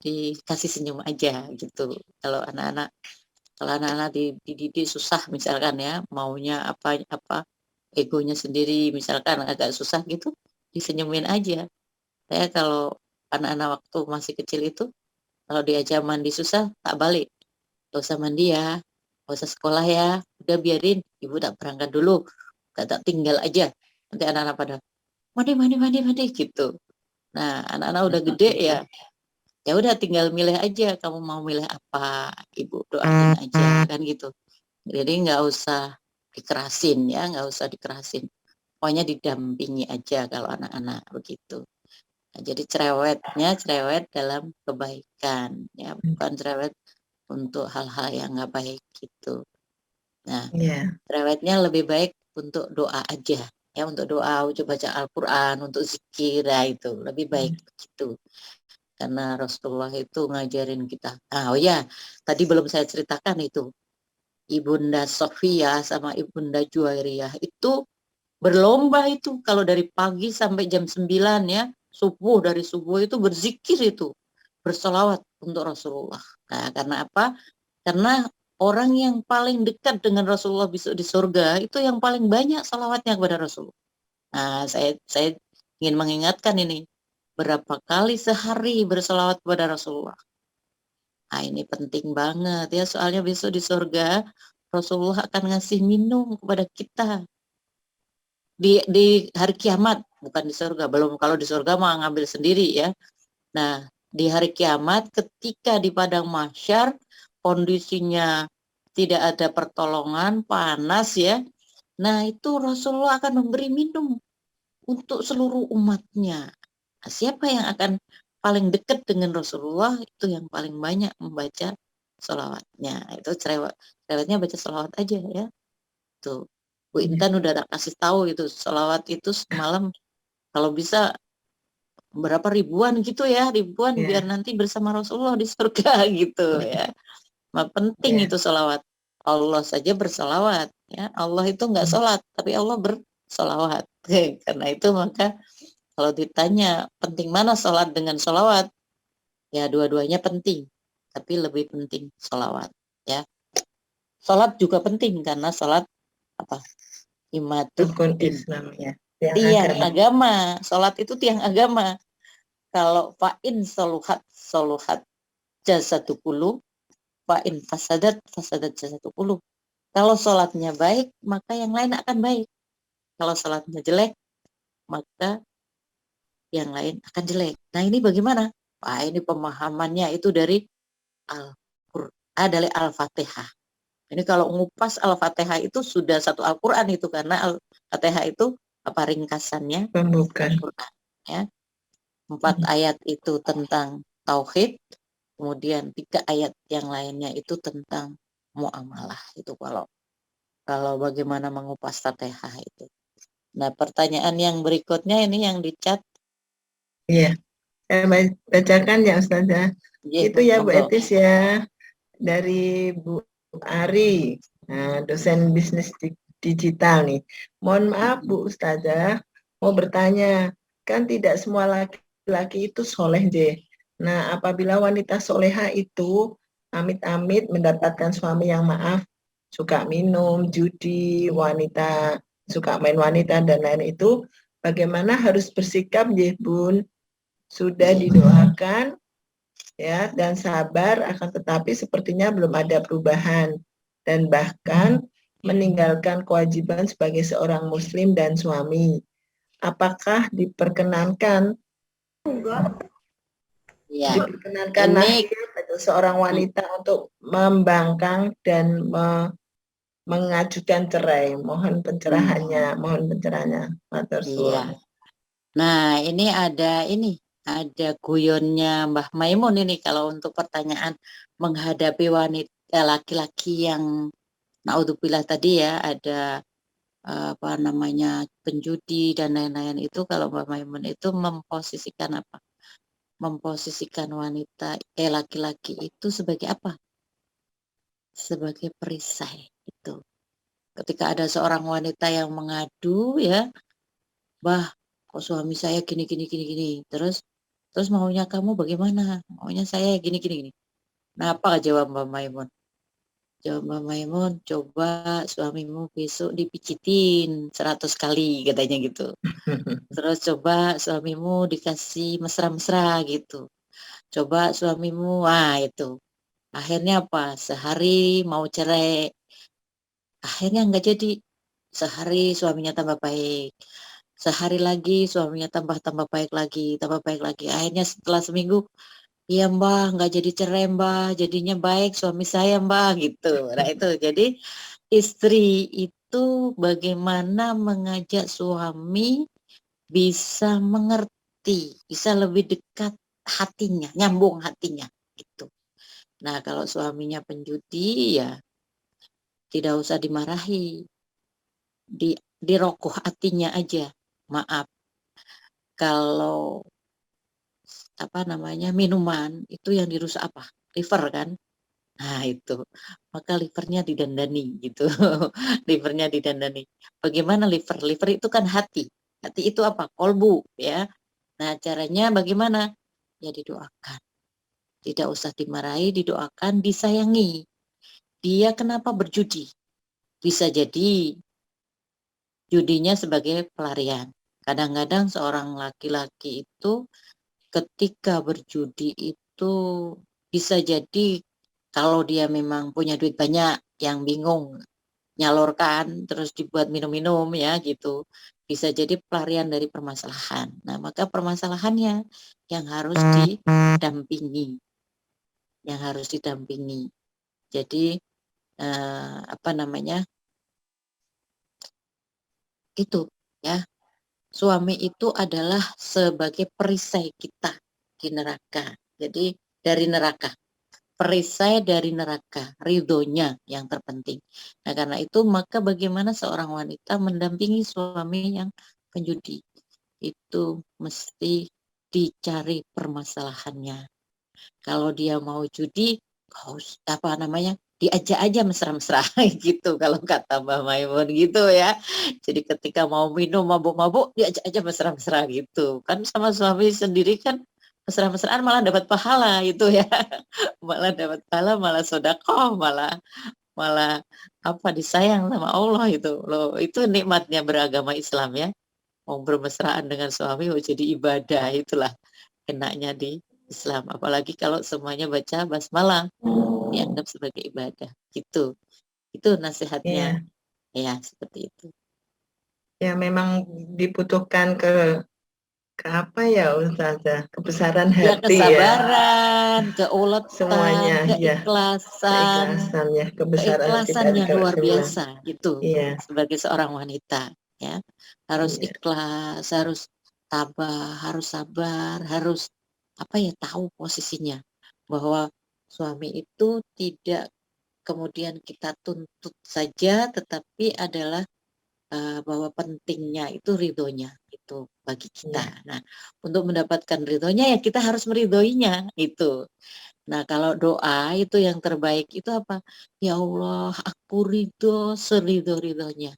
dikasih senyum aja gitu. Kalau anak-anak dididik susah misalkan ya, maunya apa egonya sendiri misalkan agak susah gitu, disenyumin aja. Saya kalau anak-anak waktu masih kecil itu, kalau diajak mandi susah, tak balik. Gak usah mandi ya, gak usah sekolah ya, udah biarin, ibu tak berangkat dulu, tak tinggal aja. Nanti anak-anak pada, mandi gitu. Nah, anak-anak udah gede ya udah tinggal milih aja, kamu mau milih apa, ibu doain aja, kan gitu. Jadi nggak usah dikerasin ya, nggak usah dikerasin. Pokoknya didampingi aja kalau anak-anak begitu. Nah, jadi cerewetnya cerewet dalam kebaikan ya, bukan cerewet untuk hal-hal yang nggak baik gitu. Nah, cerewetnya lebih baik untuk doa aja ya, untuk doa, untuk baca Al-Quran, untuk zikir itu lebih baik begitu. Karena Rasulullah itu ngajarin kita. Oh ya, tadi belum saya ceritakan itu. Ibunda Sofia sama Ibunda Juwairiyah itu berlomba itu kalau dari pagi sampai jam 9 ya, dari subuh itu berzikir itu, bersolawat untuk Rasulullah. Nah, karena apa? Karena orang yang paling dekat dengan Rasulullah besok di surga itu yang paling banyak salawatnya kepada Rasulullah. Nah, saya ingin mengingatkan ini, berapa kali sehari bersolawat kepada Rasulullah. Nah, ini penting banget ya, soalnya besok di surga Rasulullah akan ngasih minum kepada kita di hari kiamat, bukan di surga. Belum, kalau di surga mau ngambil sendiri ya. Nah, di hari kiamat ketika di padang mahsyar kondisinya tidak ada pertolongan, panas ya. Nah, itu Rasulullah akan memberi minum untuk seluruh umatnya. Nah, siapa yang akan paling dekat dengan Rasulullah itu yang paling banyak membaca sholawatnya. Itu cerewetnya baca sholawat aja ya. Tuh, Bu Intan udah tak kasih tahu itu sholawat itu semalam kalau bisa berapa ribuan gitu ya, ribuan biar nanti bersama Rasulullah di surga gitu ya. Nah, penting itu sholawat. Allah saja bersolawat ya. Allah itu nggak sholat tapi Allah bersolawat. Karena itu maka kalau ditanya penting mana sholat dengan sholawat, ya dua-duanya penting, tapi lebih penting sholawat ya. Sholat juga penting karena sholat apa? Rukun Islam ya. Tiang agama. Sholat itu tiang agama. Kalau fa'in soluhat jasadu kulu, fa'in fasadat jasadu kulu. Kalau sholatnya baik, maka yang lain akan baik. Kalau sholatnya jelek, maka yang lain akan jelek. Nah, ini bagaimana? Wah, ini pemahamannya itu dari Al-Qur'an, dari Al-Fatihah. Ini kalau ngupas Al-Fatihah itu sudah satu Al-Qur'an itu, karena Al-Fatihah itu apa ringkasannya? Pembukaan. Al-Qur'an ya. 4 ayat itu tentang tauhid, kemudian 3 ayat yang lainnya itu tentang muamalah. Itu kalau bagaimana mengupas Fatihah itu. Nah, pertanyaan yang berikutnya ini yang di chat. Iya, saya bacakan ya Ustazah. Itu ya Bu Etis ya, dari Bu Ari, dosen bisnis digital nih. Mohon maaf Bu Ustazah, mau bertanya, kan tidak semua laki-laki itu soleh deh. Nah, apabila wanita soleha itu amit-amit mendapatkan suami yang maaf, suka minum, judi, wanita, suka main wanita dan lain itu, bagaimana harus bersikap deh Bun? Sudah didoakan ya dan sabar, akan tetapi sepertinya belum ada perubahan dan bahkan meninggalkan kewajiban sebagai seorang muslim dan suami. Apakah diperkenankan diperkenankan atau seorang wanita untuk membangkang dan mengajukan cerai? Mohon pencerahannya, Matur suwun. Nah, ini ada ada guyonnya Mbah Maimun ini kalau untuk pertanyaan menghadapi wanita laki-laki yang naudzubillah tadi ya, ada apa namanya penjudi dan lain-lain, itu kalau Mbak Maimun itu memposisikan apa? Memposisikan wanita laki-laki itu sebagai apa? Sebagai perisai itu. Ketika ada seorang wanita yang mengadu ya, "Bah, kok suami saya gini gini gini gini." Terus maunya kamu bagaimana? Maunya saya gini gini gini. Nah, apa jawab Mbak Maimun? Jawab Mbak Maimun, "Coba suamimu besok dipijitin 100 kali," katanya gitu. Terus coba suamimu dikasih mesra-mesra gitu. Coba suamimu, wah itu. Akhirnya apa? Sehari mau cerai. Akhirnya nggak jadi. Sehari suaminya tambah baik. Sehari lagi suaminya tambah baik lagi, tambah baik lagi. Akhirnya setelah seminggu, iya Mbak, nggak jadi cerai Mbak, jadinya baik suami saya Mbak gitu. Nah itu jadi istri itu bagaimana mengajak suami bisa mengerti, bisa lebih dekat hatinya, nyambung hatinya gitu. Nah kalau suaminya penjudi ya tidak usah dimarahi, dirogoh hatinya aja. Maaf, kalau apa namanya minuman itu yang dirusak apa? Liver kan? Nah itu, maka livernya didandani gitu, livernya didandani. Bagaimana liver? Liver itu kan hati. Hati itu apa? Kolbu ya. Nah caranya bagaimana? Ya didoakan. Tidak usah dimarahi, didoakan, disayangi. Dia kenapa berjudi? Bisa jadi judinya sebagai pelarian. Kadang-kadang seorang laki-laki itu ketika berjudi itu bisa jadi kalau dia memang punya duit banyak, yang bingung nyalurkan terus dibuat minum-minum ya gitu. Bisa jadi pelarian dari permasalahan. Nah, maka permasalahannya yang harus didampingi, yang harus didampingi. Jadi apa namanya? Itu ya. Suami itu adalah sebagai perisai kita di neraka. Jadi dari neraka, perisai dari neraka, ridhonya yang terpenting. Nah karena itu maka bagaimana seorang wanita mendampingi suami yang penjudi, itu mesti dicari permasalahannya. Kalau dia mau judi, apa namanya, diajak aja mesra-mesra gitu kalau kata Mbak Maimun gitu ya. Jadi ketika mau minum mabuk-mabuk diajak aja mesra-mesra gitu. Kan sama suami sendiri kan mesra-mesraan malah dapat pahala itu ya. Malah dapat pahala, malah sedekah, malah malah apa disayang sama Allah itu loh. Itu nikmatnya beragama Islam ya. Mau bermesraan dengan suami mau jadi ibadah, itulah enaknya di Islam. Apalagi kalau semuanya baca basmalah dianggap sebagai ibadah gitu. Itu nasihatnya Ya, ya seperti itu. ya memang dibutuhkan ke apa ya Ustazah? Kebesaran Ya hati ya. kesabaran, keuletan, Semuanya ya, keikhlasan, keikhlasan ya, kebesaran hati keikhlasan tadi yang kalau luar saya bilang. biasa gitu Iya, sebagai seorang wanita ya. Harus iya, ikhlas, harus tabah, harus sabar, harus apa ya tahu posisinya bahwa suami itu tidak kemudian kita tuntut saja tetapi adalah bahwa pentingnya itu ridhonya itu bagi kita. iya. Nah, untuk mendapatkan ridhonya ya kita harus meridhoinya itu. Nah, kalau doa itu yang terbaik itu apa? Ya Allah, aku ridho seridho-ridhonya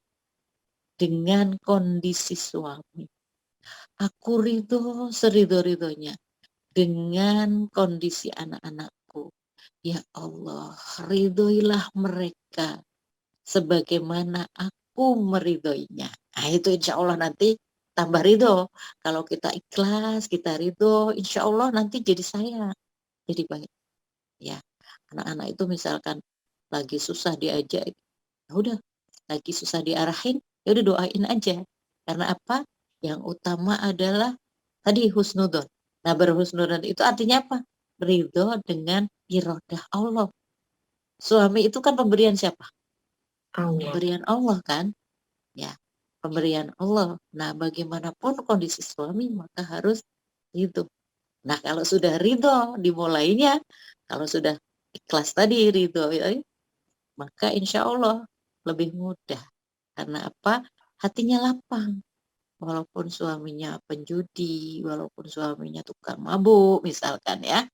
dengan kondisi suami. Aku ridho seridho-ridhonya dengan kondisi anak-anakku. Ya Allah, ridhoilah mereka sebagaimana aku meridhoinya. Nah, itu insya Allah nanti tambah ridho. Kalau kita ikhlas, kita ridho, insya Allah nanti jadi sayang, jadi baik. Ya, anak-anak itu misalkan lagi susah diajak, ya udah, lagi susah diarahin, ya udah doain aja. Karena apa? Yang utama adalah tadi husnudon. Nah, berhusnudon itu artinya apa? Ridho dengan irodah Allah. Suami itu kan pemberian siapa? Allah. Pemberian Allah kan? Ya, pemberian Allah. Nah, bagaimanapun kondisi suami maka harus itu. Nah, kalau sudah ridho dimulainya, kalau sudah ikhlas tadi ridho, ya, maka insya Allah lebih mudah. Karena apa? Hatinya lapang. Walaupun suaminya penjudi, walaupun suaminya tukang mabuk, misalkan ya,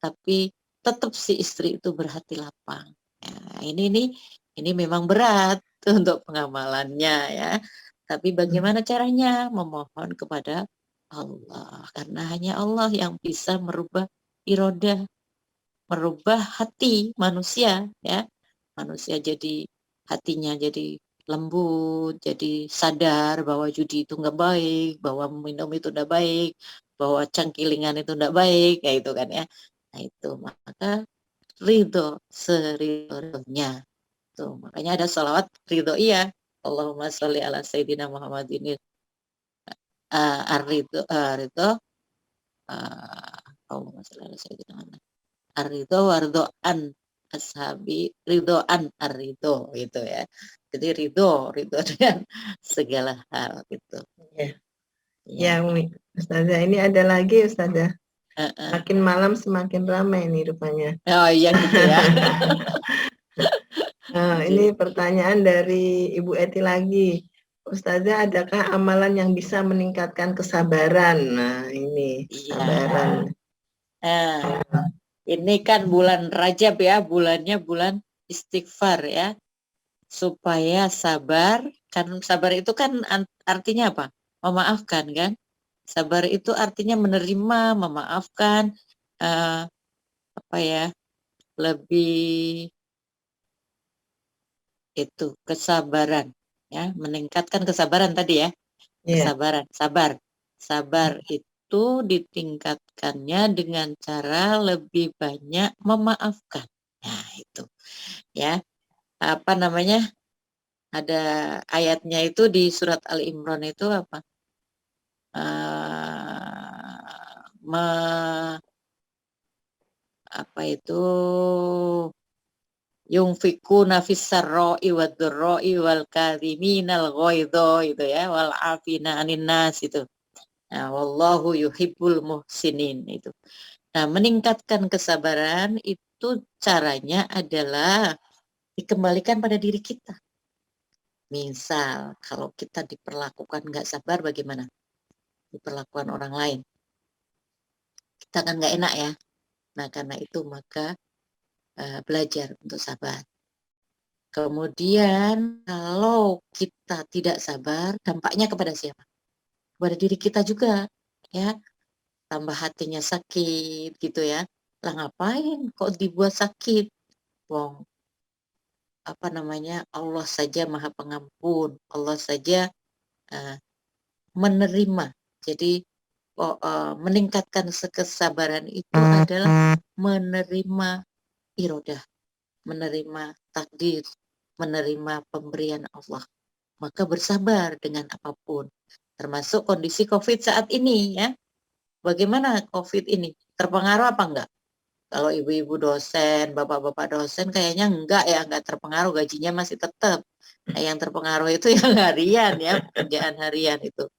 tapi tetap si istri itu berhati lapang. Nah, ini memang berat untuk pengamalannya ya. Tapi bagaimana caranya? Memohon kepada Allah, karena hanya Allah yang bisa merubah irodah, merubah hati manusia ya. Manusia jadi hatinya jadi lembut, jadi sadar bahwa judi itu nggak baik, bahwa minum itu nggak baik, bahwa cangkilingan itu nggak baik, kayak itu kan ya. Nah itu maka ridho seridhonya. Tuh, makanya ada sholawat ridho iya. Allahumma sholli ala Sayyidina Muhammadin ar-ridho ridho Allahumma sholli ala Sayyidina Muhammad ar-ridho wardoan ashabi ridhoan ar-ridho gitu ya. Jadi ridho dengan segala hal gitu. Ya, Ya. ya Umi. Ustazah, ini ada lagi Ustazah. Uh-uh. Makin malam semakin ramai nih rupanya. Oh iya gitu ya. Ini pertanyaan dari Ibu Eti lagi. Ustazah, adakah amalan yang bisa meningkatkan kesabaran? Nah, ini Iya. kesabaran. Ini kan bulan Rajab ya, bulannya bulan istighfar ya. Supaya sabar, kan sabar itu kan artinya apa? Memaafkan kan? Sabar itu artinya menerima, memaafkan, apa ya? Lebih itu kesabaran ya, meningkatkan kesabaran tadi ya. Iya. Kesabaran, sabar itu ditingkatkannya dengan cara lebih banyak memaafkan. Nah itu ya, apa namanya, ada ayatnya itu di surat Ali Imran itu apa, apa itu, yungfikuna fis-sarra'i wad-dharra'i wal kadhiminal ghaidha itu ya, wal afina 'anin nas itu. Nah, wallahu yuhibbul muhsinin itu. Nah, meningkatkan kesabaran itu caranya adalah dikembalikan pada diri kita. Misal, kalau kita diperlakukan nggak sabar bagaimana? Diperlakukan orang lain. Kita kan nggak enak ya. Nah, karena itu maka belajar untuk sabar. Kemudian kalau kita tidak sabar, dampaknya kepada siapa? Kepada diri kita juga, ya. Tambah hatinya sakit gitu ya. Lah ngapain kok dibuat sakit? Wong, apa namanya, Allah saja Maha Pengampun, Allah saja menerima. Jadi meningkatkan kesabaran itu adalah menerima irodah, menerima takdir, menerima pemberian Allah. Maka bersabar dengan apapun, termasuk kondisi COVID saat ini ya. Bagaimana COVID ini? Terpengaruh apa enggak? Kalau ibu-ibu dosen, bapak-bapak dosen kayaknya enggak ya, enggak terpengaruh, gajinya masih tetap. Nah, yang terpengaruh itu yang harian ya, pekerjaan harian itu.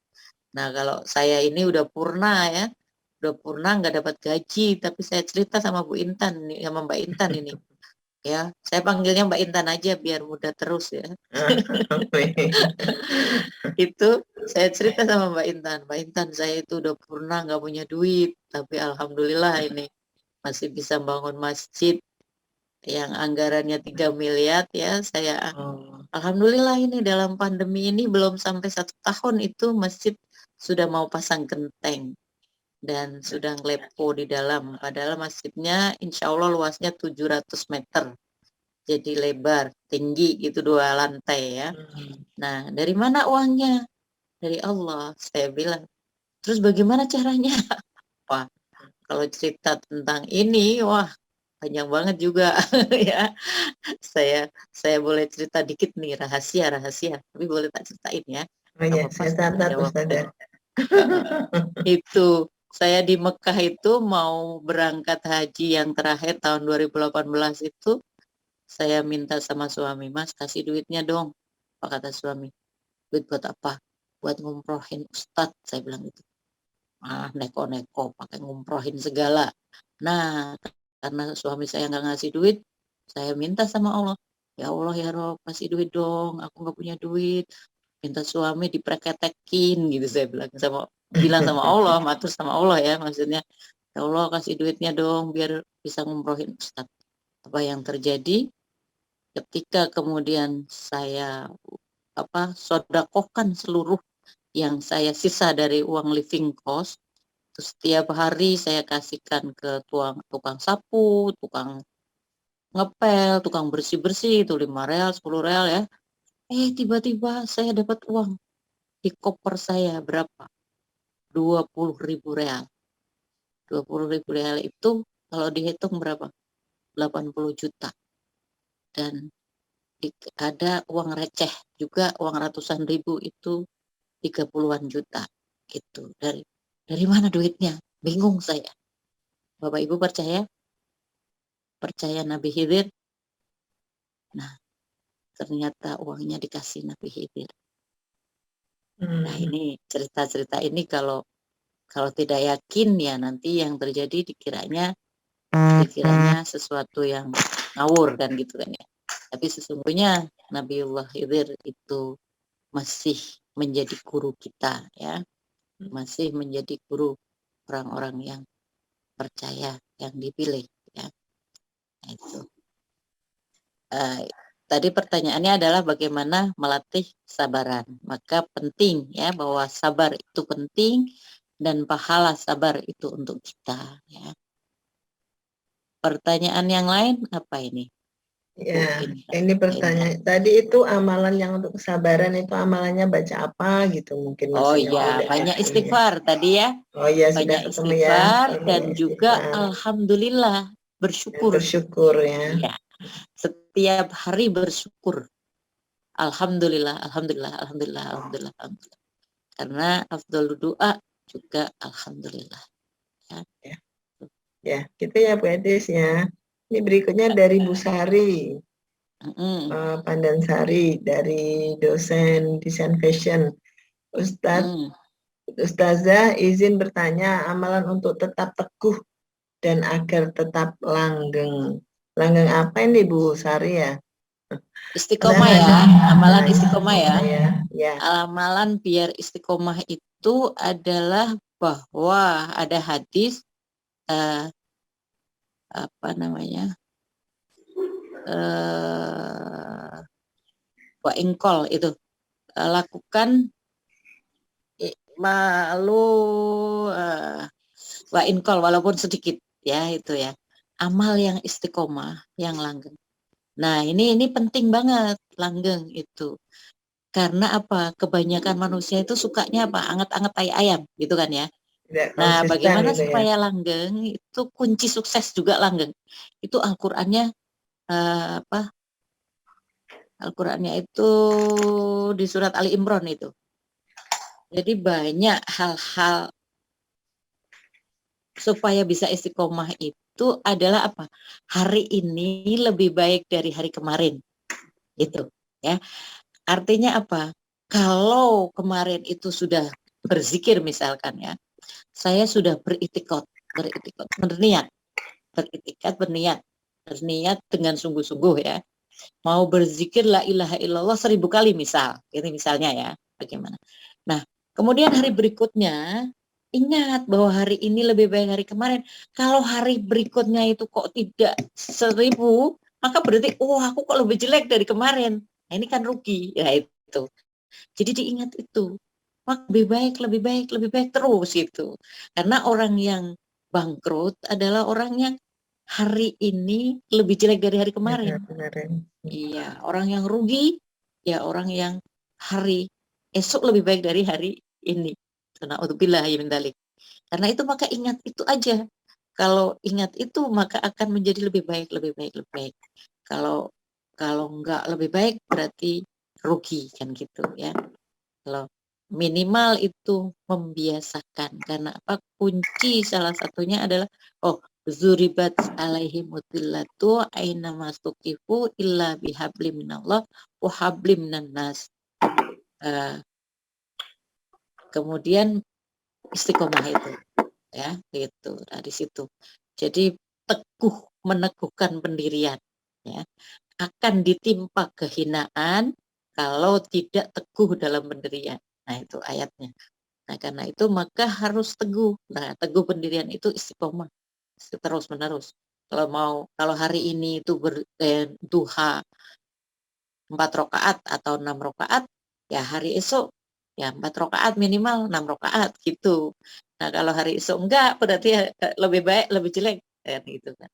Nah, kalau saya ini udah purna ya, udah purna nggak dapat gaji, tapi saya cerita sama Bu Intan, sama Mbak Intan ini. Ya, saya panggilnya Mbak Intan aja biar mudah terus ya. Itu saya cerita sama Mbak Intan, Mbak Intan saya itu udah purna nggak punya duit, tapi alhamdulillah ini masih bisa bangun masjid yang anggarannya 3 miliar ya. Saya alhamdulillah ini dalam pandemi ini belum sampai 1 tahun itu masjid sudah mau pasang genteng dan sudah ngelepo di dalam. Padahal masjidnya insya Allah luasnya 700 meter. Jadi lebar, tinggi gitu 2 lantai ya. Nah, dari mana uangnya? Dari Allah, saya bilang. Terus bagaimana caranya? Wah, kalau cerita tentang ini, wah panjang banget juga ya. Saya boleh cerita dikit nih, rahasia, tapi boleh tak ceritain ya. Oh iya, saya catat Ustazah. Itu saya di Mekah itu mau berangkat haji yang terakhir tahun 2018 itu, saya minta sama suami, Mas kasih duitnya dong. Apa kata suami? Duit buat apa? Buat ngumrohin Ustadz, saya bilang gitu. neko-neko pakai ngumrohin segala. Nah, karena suami saya nggak ngasih duit, saya minta sama Allah, ya Allah ya Rob, kasih duit dong, aku nggak punya duit. Minta suami dipreketekin gitu, saya bilang sama Allah, matur sama Allah ya, maksudnya ya Allah kasih duitnya dong biar bisa ngumrohin Ustaz. Apa yang terjadi ketika kemudian saya sodakohkan seluruh yang saya sisa dari uang living cost, terus setiap hari saya kasihkan ke tukang sapu, tukang ngepel, tukang bersih-bersih, itu 5 real, 10 real ya. Tiba-tiba saya dapat uang di koper saya berapa? 20.000 real. 20.000 real itu kalau dihitung berapa? 80 juta. Dan ada uang receh juga, uang ratusan ribu itu 30-an juta. Gitu. Dari mana duitnya? Bingung saya. Bapak Ibu percaya Nabi Khidir? Nah, ternyata uangnya dikasih Nabi Khidir. Nah, ini cerita-cerita ini kalau tidak yakin ya nanti yang terjadi dikiranya sesuatu yang ngawur kan gitu kan ya. Tapi sesungguhnya Nabiullah Khidir itu masih menjadi guru kita ya. Masih menjadi guru orang-orang yang percaya, yang dipilih ya. Nah, itu. Tadi pertanyaannya adalah bagaimana melatih sabaran. Maka penting ya bahwa sabar itu penting dan pahala sabar itu untuk kita ya. Pertanyaan yang lain apa ini? Ya, ini pertanyaan. Tadi itu amalan yang untuk kesabaran itu amalannya baca apa gitu mungkin Oh maksudnya. iya, banyak istighfar tadi ya. Oh iya, Banyak sudah ketemu istighfar ya. dan juga alhamdulillah, bersyukur. Bersyukur ya. Iya. Setiap hari bersyukur. Alhamdulillah, alhamdulillah, alhamdulillah, alhamdulillah, alhamdulillah. Karena afdal doa juga alhamdulillah. Ya, gitu ya Bu Edis ya. Ini berikutnya dari Bu Sari. Pandansari dari dosen desain fashion. Ustazah izin bertanya, amalan untuk tetap teguh dan agar tetap langgeng. Langgeng apa ini Bu Sari ya? Istiqomah ya, amalan istiqomah ya. Ya. Amalan biar istiqomah itu adalah bahwa ada hadis wa ingkol itu lakukan wa ingkol walaupun sedikit ya, itu ya, amal yang istiqomah, yang langgeng. Nah ini penting banget langgeng itu, karena apa, kebanyakan manusia itu sukanya apa, anget-anget tai ayam gitu kan ya. Nah bagaimana gitu supaya langgeng, itu kunci sukses juga langgeng itu Al-Qur'annya Al-Qur'annya itu di surat Ali Imran itu. Jadi banyak hal-hal supaya bisa istiqomah itu adalah apa? Hari ini lebih baik dari hari kemarin. Gitu ya. Artinya apa? Kalau kemarin itu sudah berzikir misalkan ya, saya sudah berniat dengan sungguh-sungguh ya. Mau berzikir la ilaha illallah 1000 kali misal, ini misalnya ya, bagaimana. Nah, kemudian hari berikutnya ingat bahwa hari ini lebih baik hari kemarin. Kalau hari berikutnya itu kok tidak 1000, maka berarti aku kok lebih jelek dari kemarin. Nah, ini kan rugi ya itu. Jadi diingat itu. Maka lebih baik terus itu. Karena orang yang bangkrut adalah orang yang hari ini lebih jelek dari hari kemarin. Iya, orang yang rugi ya orang yang hari esok lebih baik dari hari ini. Na'udzubillah min dzalik. Karena itu maka ingat itu aja. Kalau ingat itu maka akan menjadi lebih baik. Kalau enggak lebih baik berarti rugi kan gitu ya. Kalau minimal itu membiasakan, karena apa, kunci salah satunya adalah zuribat alaihi mudillatu aina mastuqifu illa bihablim minallah wa hablim minan nas. Kemudian istiqomah itu, ya, gitu. Nah, di situ. Jadi teguh meneguhkan pendirian, ya. Akan ditimpa kehinaan kalau tidak teguh dalam pendirian. Nah, itu ayatnya. Nah, karena itu maka harus teguh. Nah, teguh pendirian itu istiqomah terus menerus. Kalau hari ini itu duha 4 rakaat atau 6 rakaat, ya hari esok ya 4 rakaat minimal 6 rakaat gitu. Nah, kalau hari esok enggak berarti lebih baik lebih jelek kan gitu kan.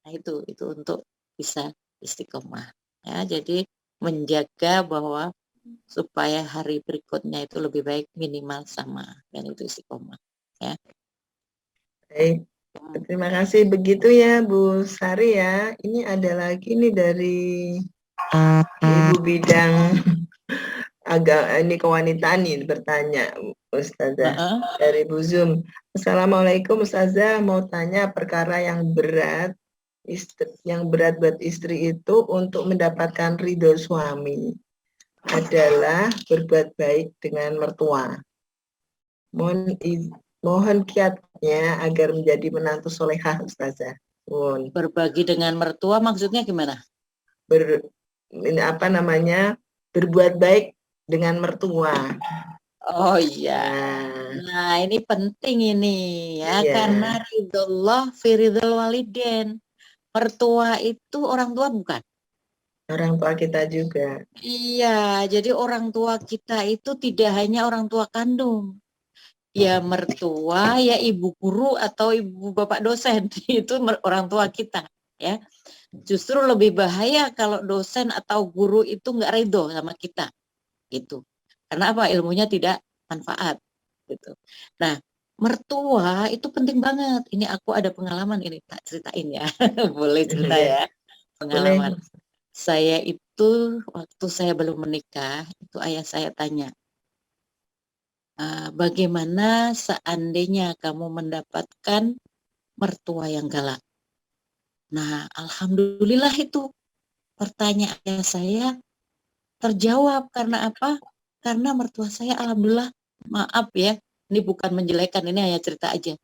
Nah, itu untuk bisa istiqomah. Ya, jadi menjaga bahwa supaya hari berikutnya itu lebih baik minimal sama, dan itu istiqomah, ya. Baik, terima kasih. Begitu ya Bu Sari ya. Ini ada lagi nih dari Ibu bidang ini kewanitaan nih bertanya Ustazah dari Bu Zoom. Assalamualaikum Ustazah, mau tanya perkara yang berat buat istri itu untuk mendapatkan ridho suami adalah berbuat baik dengan mertua. Mohon kiatnya agar menjadi menantu solehah Ustazah. Berbagi dengan mertua maksudnya gimana? Berbuat baik dengan mertua. Oh iya. Nah, ini penting ini ya, karena ridhollah fi ridhol waliden. Mertua itu orang tua bukan? Orang tua kita juga. Iya, jadi orang tua kita itu tidak hanya orang tua kandung. Ya mertua, ya ibu guru atau ibu bapak dosen, itu orang tua kita, ya. Justru lebih bahaya kalau dosen atau guru itu nggak ridho sama kita, gitu. Karena apa? Ilmunya tidak manfaat, gitu. Nah, mertua itu penting banget. Ini aku ada pengalaman ini, tak ceritain ya. Boleh cerita ya, pengalaman. Saya itu waktu saya belum menikah, itu ayah saya tanya, bagaimana seandainya kamu mendapatkan mertua yang galak? Nah, alhamdulillah itu pertanyaan saya terjawab. Karena apa? Karena mertua saya alhamdulillah, maaf ya, ini bukan menjelekan, ini hanya cerita aja.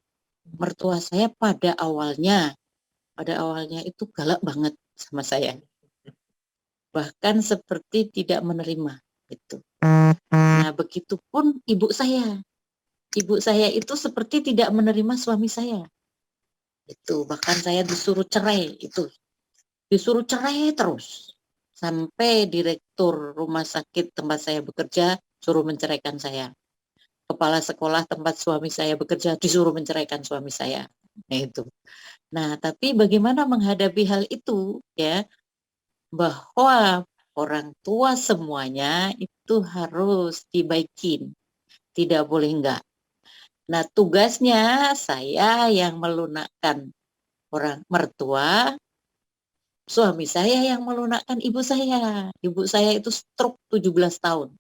Mertua saya pada awalnya itu galak banget sama saya. Bahkan seperti tidak menerima gitu. Nah, begitupun ibu saya. Ibu saya itu seperti tidak menerima suami saya. Itu bahkan saya disuruh cerai itu. Disuruh cerai terus. Sampai direktur rumah sakit tempat saya bekerja suruh menceraikan saya. Kepala sekolah tempat suami saya bekerja disuruh menceraikan suami saya. Nah, itu. Nah, tapi bagaimana menghadapi hal itu ya? Bahwa orang tua semuanya itu harus dibaikin. Tidak boleh enggak. Nah, tugasnya saya yang melunakkan orang mertua, suami saya yang melunakkan ibu saya. Ibu saya itu stroke 17 tahun.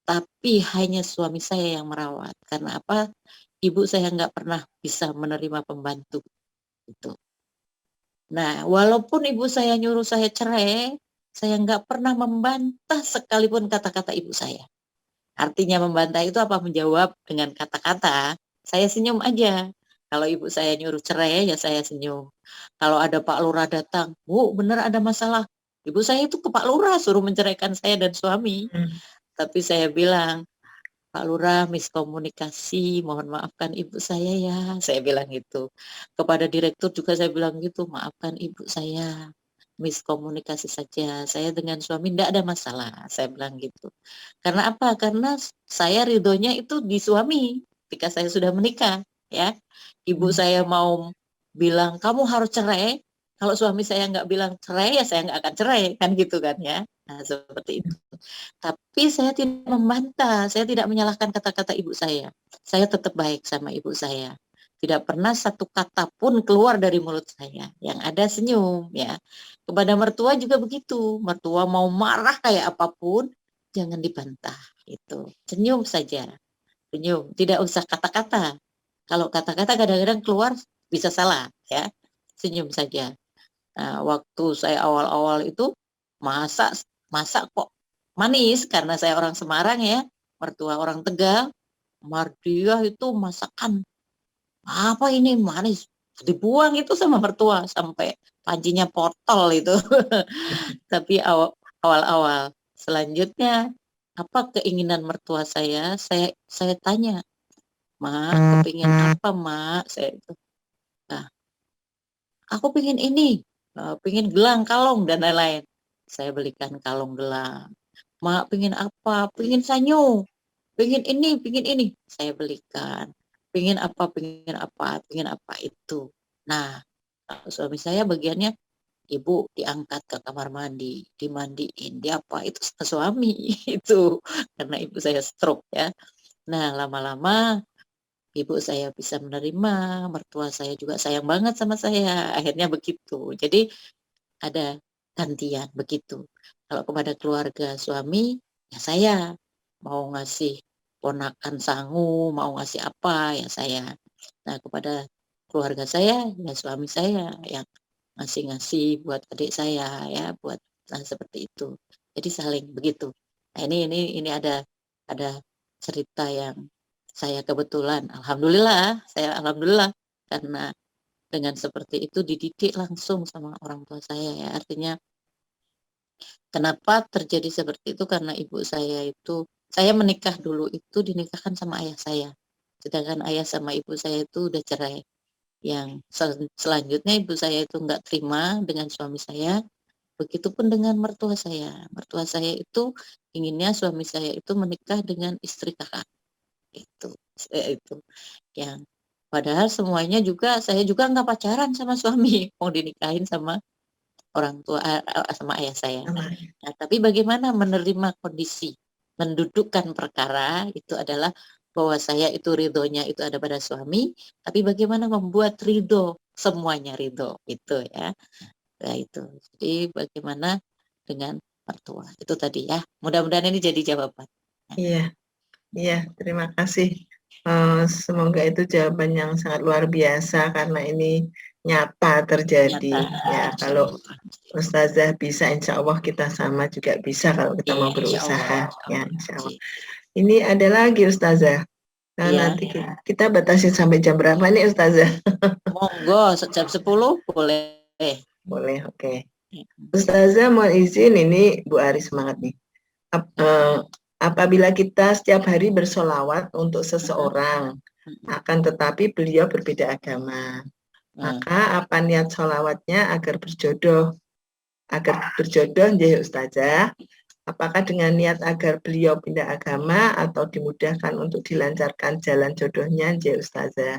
Tapi hanya suami saya yang merawat. Karena apa? Ibu saya nggak pernah bisa menerima pembantu. Gitu. Nah, walaupun ibu saya nyuruh saya cerai, saya nggak pernah membantah sekalipun kata-kata ibu saya. Artinya membantah itu apa? Menjawab dengan kata-kata. Saya senyum aja. Kalau ibu saya nyuruh cerai, ya saya senyum. Kalau ada Pak Lurah datang, Bu, bener ada masalah. Ibu saya itu ke Pak Lurah suruh menceraikan saya dan suami. Tapi saya bilang, Pak Lurah miskomunikasi, mohon maafkan ibu saya ya. Saya bilang gitu. Kepada direktur juga saya bilang gitu, maafkan ibu saya. Miskomunikasi saja. Saya dengan suami tidak ada masalah. Saya bilang gitu. Karena apa? Karena saya ridhonya itu di suami ketika saya sudah menikah, ya. Ibu saya mau bilang kamu harus cerai. Kalau suami saya nggak bilang cerai, ya saya nggak akan cerai, kan gitu kan ya. Nah, seperti itu. Tapi saya tidak membantah, saya tidak menyalahkan kata-kata ibu saya. Saya tetap baik sama ibu saya. Tidak pernah satu kata pun keluar dari mulut saya. Yang ada senyum, ya. Kepada mertua juga begitu. Mertua mau marah kayak apapun, jangan dibantah. Itu senyum saja, senyum. Tidak usah kata-kata. Kalau kata-kata kadang-kadang keluar bisa salah, ya. Senyum saja. Nah, waktu saya awal-awal itu masak kok manis karena saya orang Semarang ya, mertua orang Tegal. Mardiah itu masakan apa ini manis, dibuang itu sama mertua sampai pancinya potol itu. Tapi awal-awal, selanjutnya apa keinginan mertua saya tanya, mak kepingin apa mak, saya itu, nah, aku pingin ini, pingin gelang kalung dan lain-lain, saya belikan kalung gelang. Mak pingin apa, pingin sanyo, pingin ini, saya belikan. Pingin apa itu. Nah, suami saya bagiannya, ibu diangkat ke kamar mandi, dimandiin, diapa itu sama suami itu karena ibu saya stroke ya. Nah, lama-lama ibu saya bisa menerima, mertua saya juga sayang banget sama saya, akhirnya begitu. Jadi ada gantian begitu. Kalau kepada keluarga suami, ya saya mau ngasih ponakan sangu, mau ngasih apa ya saya. Nah, kepada keluarga saya, ya suami saya yang ngasih-ngasih buat adik saya ya, buat seperti itu. Jadi saling begitu. Nah, ini ada cerita yang saya kebetulan alhamdulillah karena dengan seperti itu dididik langsung sama orang tua saya ya. Artinya kenapa terjadi seperti itu karena ibu saya menikah dulu itu dinikahkan sama ayah saya. Sedangkan ayah sama ibu saya itu udah cerai. Yang selanjutnya ibu saya itu nggak terima dengan suami saya, begitupun dengan mertua saya. Mertua saya itu inginnya suami saya itu menikah dengan istri kakak. Itu yang padahal semuanya juga saya juga nggak pacaran sama suami, mau dinikahin sama orang tua sama ayah saya. Nah, tapi bagaimana menerima kondisi, mendudukkan perkara itu adalah bahwa saya itu ridhonya itu ada pada suami, tapi bagaimana membuat ridho, semuanya ridho itu ya. Nah, itu. Jadi bagaimana dengan mertua itu tadi ya. Mudah-mudahan ini jadi jawaban. Iya, iya, terima kasih. Semoga itu jawaban yang sangat luar biasa karena ini nyata terjadi. Nyata, Ya, insya kalau Allah. Ustazah bisa, insya Allah kita sama juga bisa kalau kita mau Insya berusaha. Allah. Ya, insya Allah. Ini ada lagi Ustazah. Nah, Iya. nanti kita batasin sampai jam berapa nih Ustazah? Monggo jam 10 boleh. Boleh, oke. Ustazah mau izin, ini Bu Ari semangat nih. Apabila kita setiap hari bersolawat untuk seseorang, akan tetapi beliau berbeda agama, maka apa niat solawatnya agar berjodoh? Agar berjodoh, ya Ustazah. Apakah dengan niat agar beliau pindah agama atau dimudahkan untuk dilancarkan jalan jodohnya, ya Ustazah?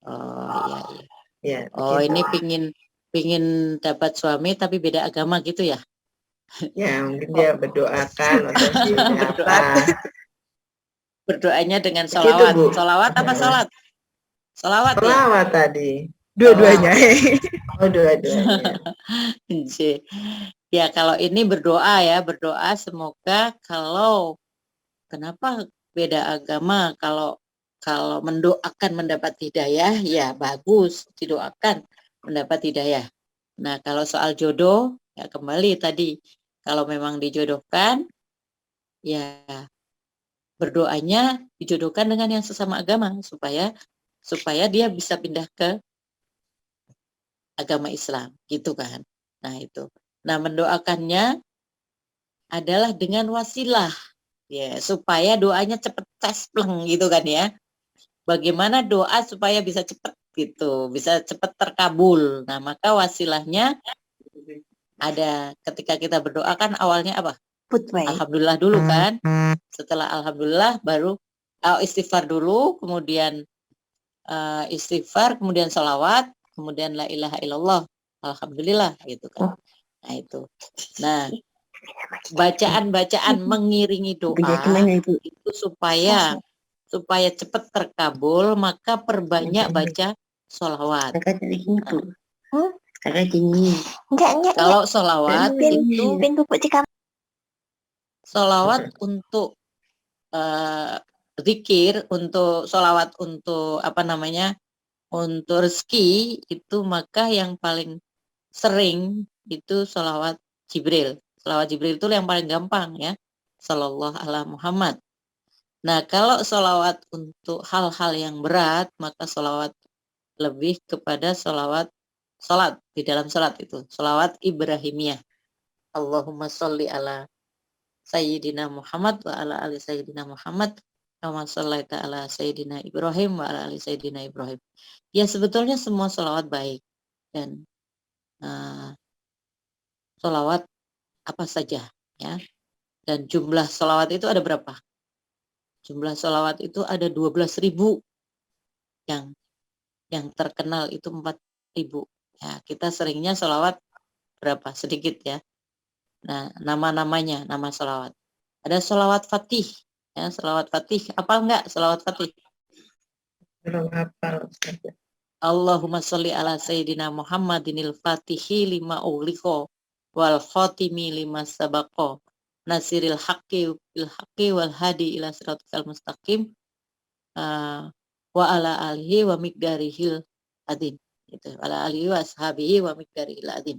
Oh iya iya. Ya, Oh begitu. ini pingin dapat suami tapi beda agama gitu ya? Ya, mungkin dia berdoakan atau Berdoa, apa. berdoanya dengan Begitu, solawat. Bu. Solawat apa sholat? Solawat ya? Selawat tadi. Dua-duanya. Oh, dua-duanya. Ya kalau ini berdoa ya, berdoa semoga kalau kenapa beda agama kalau mendoakan mendapat hidayah ya bagus, didoakan mendapat hidayah. Nah, kalau soal jodoh ya kembali tadi kalau memang dijodohkan ya berdoanya dijodohkan dengan yang sesama agama supaya dia bisa pindah ke agama Islam gitu kan. Nah, itu. Nah, mendoakannya adalah dengan wasilah ya supaya doanya cepet cespleng gitu kan ya. Bagaimana doa supaya bisa cepet gitu, bisa cepet terkabul. Nah, maka wasilahnya ada ketika kita berdoa kan awalnya apa? Alhamdulillah dulu kan. Setelah alhamdulillah baru istighfar dulu, kemudian istighfar, kemudian sholawat, kemudian la ilaha illallah, alhamdulillah gitu kan. Nah itu. Nah bacaan-bacaan mengiringi doa itu supaya cepat terkabul maka perbanyak baca sholawat. Kalau sholawat itu sholawat untuk zikir, untuk sholawat untuk apa namanya, untuk rezeki itu maka yang paling sering itu sholawat Jibril. Sholawat Jibril itu yang paling gampang ya. Sallallahu ala Muhammad. Nah, kalau sholawat untuk hal-hal yang berat, maka sholawat lebih kepada sholat di dalam sholat itu, sholawat Ibrahimiyah. Allahumma sholli ala Sayyidina Muhammad wa ala ali Sayyidina Muhammad kama shallaita ala Sayyidina Ibrahim wa ala ali Sayyidina Ibrahim. Ya, sebetulnya semua sholawat baik, dan sholawat apa saja ya. Dan jumlah sholawat itu ada berapa? Jumlah sholawat itu ada 12.000, yang terkenal itu 4.000. Ya, kita seringnya sholawat berapa? Sedikit ya. Nah, nama-namanya, nama sholawat. Ada sholawat Fatih. Ya, sholawat Fatih. Apa enggak sholawat Fatih? Belum hafal, Ustaz. Allahumma sholli ala Sayyidina Muhammadinil Fatihi lima ughliqa wal khatimi lima sabaqa nasiril haqqi bil haqqi wal hadi ila siratal mustaqim wa ala alihi wa miqdarihil adzim. Itu ala alihi wa ashabihi wa miqdarihil adzim.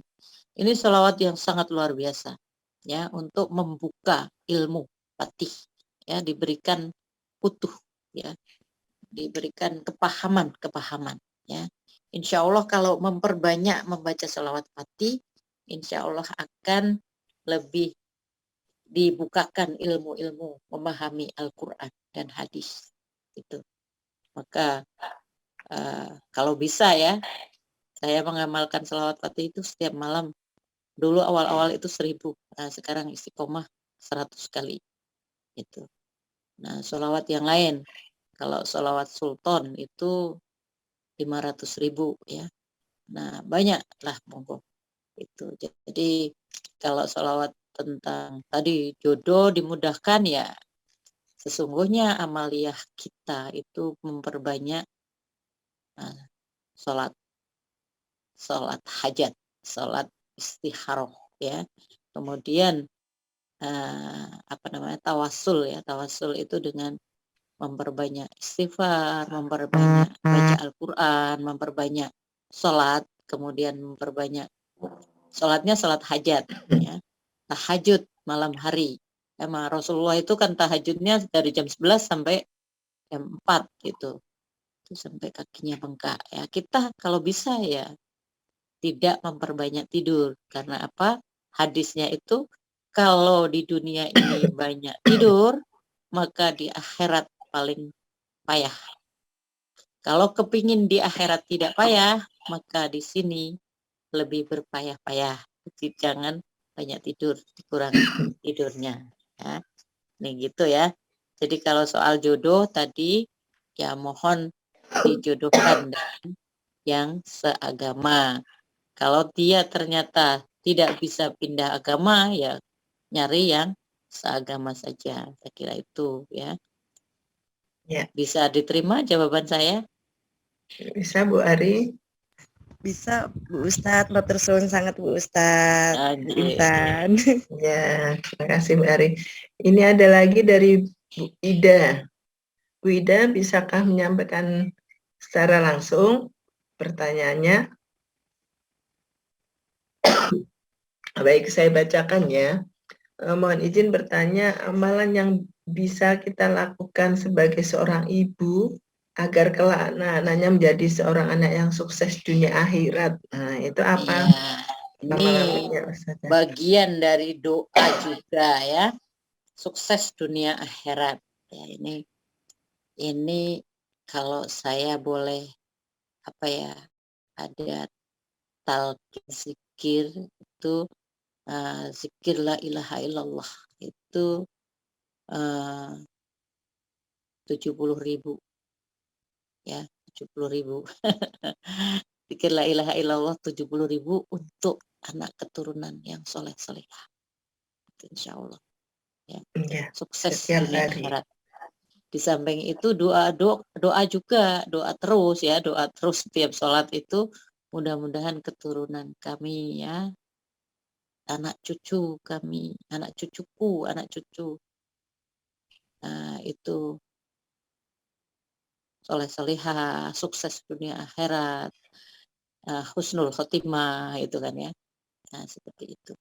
Ini sholawat yang sangat luar biasa ya, untuk membuka ilmu Fatih ya, diberikan utuh ya, diberikan kepahaman ya. Insya Allah kalau memperbanyak membaca sholawat Fatih, insya Allah akan lebih dibukakan ilmu-ilmu memahami Al-Quran dan hadis itu. Maka kalau bisa ya, saya mengamalkan sholawat Fatih itu setiap malam. Dulu awal-awal itu 1.000, nah sekarang istiqomah 100 kali itu. Nah, sholawat yang lain, kalau sholawat Sultan itu 500.000 ya. Nah, banyak lah monggo itu. Jadi kalau sholawat tentang tadi jodoh dimudahkan ya, sesungguhnya amaliyah kita itu memperbanyak sholat hajat, sholat istikharah ya. Kemudian tawasul ya. Tawasul itu dengan memperbanyak istighfar, memperbanyak baca Al-Quran, memperbanyak sholat, kemudian memperbanyak sholatnya sholat hajat ya. Tahajud malam hari. Emang Rasulullah itu kan tahajudnya dari jam 11 sampai jam 4 gitu. Itu sampai kakinya bengkak ya. Kita kalau bisa ya tidak memperbanyak tidur. Karena apa? Hadisnya itu kalau di dunia ini banyak tidur, maka di akhirat paling payah. Kalau kepingin di akhirat tidak payah, maka di sini lebih berpayah-payah. Jadi jangan banyak tidur, dikurangi tidurnya. Ya. Nih gitu ya. Jadi kalau soal jodoh tadi, ya mohon dijodohkan dengan yang seagama. Kalau dia ternyata tidak bisa pindah agama, ya nyari yang seagama saja. Saya kira itu ya. Ya. Bisa diterima jawaban saya? Bisa Bu Ari? Bisa Bu Ustadz, matur suwun sangat Bu Ustadz, Bu Intan. Ya, terima kasih Bu Ari. Ini ada lagi dari Bu Ida. Bu Ida, bisakah menyampaikan secara langsung pertanyaannya? Baik, saya bacakan ya. Mohon izin bertanya, amalan yang bisa kita lakukan sebagai seorang ibu agar kelak anak-anaknya menjadi seorang anak yang sukses dunia akhirat. Nah, itu apa? Ya, ini bagian dari doa juga ya. Sukses dunia akhirat. Ya, ini kalau saya boleh ada talqin zikir itu, zikir la ilaha illallah itu 70.000 ya, 70.000. Zikir la ilaha illallah 70.000 untuk anak keturunan yang soleh-solehah. Insya Allah ya. Sukses dunia akhirat. Di samping itu doa juga, doa terus ya, doa terus setiap sholat itu, mudah-mudahan keturunan kami ya, anak cucu kami, anak cucuku, anak cucu itu soleh-solehah, sukses dunia akhirat, husnul khotimah itu kan ya. Nah, seperti itu.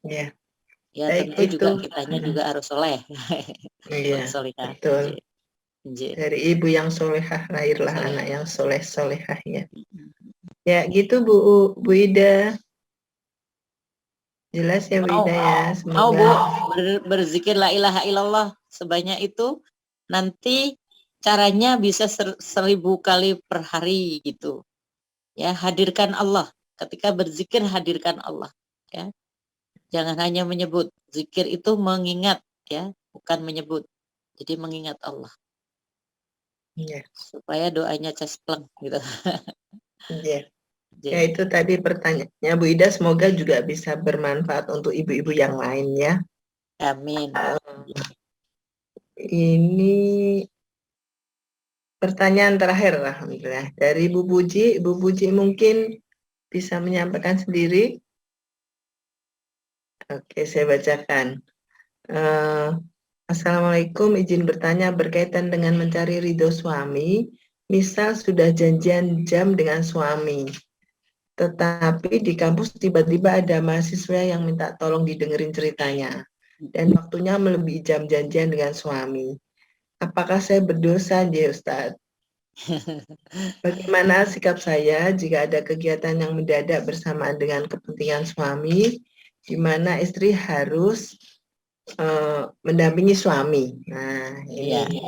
Ya. Ya Baik, tentu juga itu. kitanya juga harus soleh. Iya, Solihah. betul. Nggih. Dari ibu yang solehah lahirlah Soleh. anak yang soleh-solehah ya. Ya gitu Bu Ida. Jelas ya Bu Mau, Ida ya. mau Bu Semoga. berzikir la ilaha illallah sebanyak itu, nanti caranya bisa 1000 kali per hari gitu. Ya, hadirkan Allah. Ketika berzikir hadirkan Allah. Ya, jangan hanya menyebut. Zikir itu mengingat, ya, bukan menyebut. Jadi mengingat Allah. Iya. Supaya doanya cespleng gitu. Iya. Ya itu tadi pertanyaannya Bu Ida, semoga juga bisa bermanfaat untuk ibu-ibu yang lain ya. Amin. Ini pertanyaan terakhir, alhamdulillah, dari Bu Puji. Bu Puji mungkin bisa menyampaikan sendiri. Oke, saya bacakan. Assalamualaikum, izin bertanya berkaitan dengan mencari ridho suami. Misal sudah janjian jam dengan suami, tetapi di kampus tiba-tiba ada mahasiswa yang minta tolong didengerin ceritanya, dan waktunya melebihi jam janjian dengan suami. Apakah saya berdosa, ya Ustadz? Bagaimana sikap saya jika ada kegiatan yang mendadak bersamaan dengan kepentingan suami, di mana istri harus mendampingi suami? Nah, ini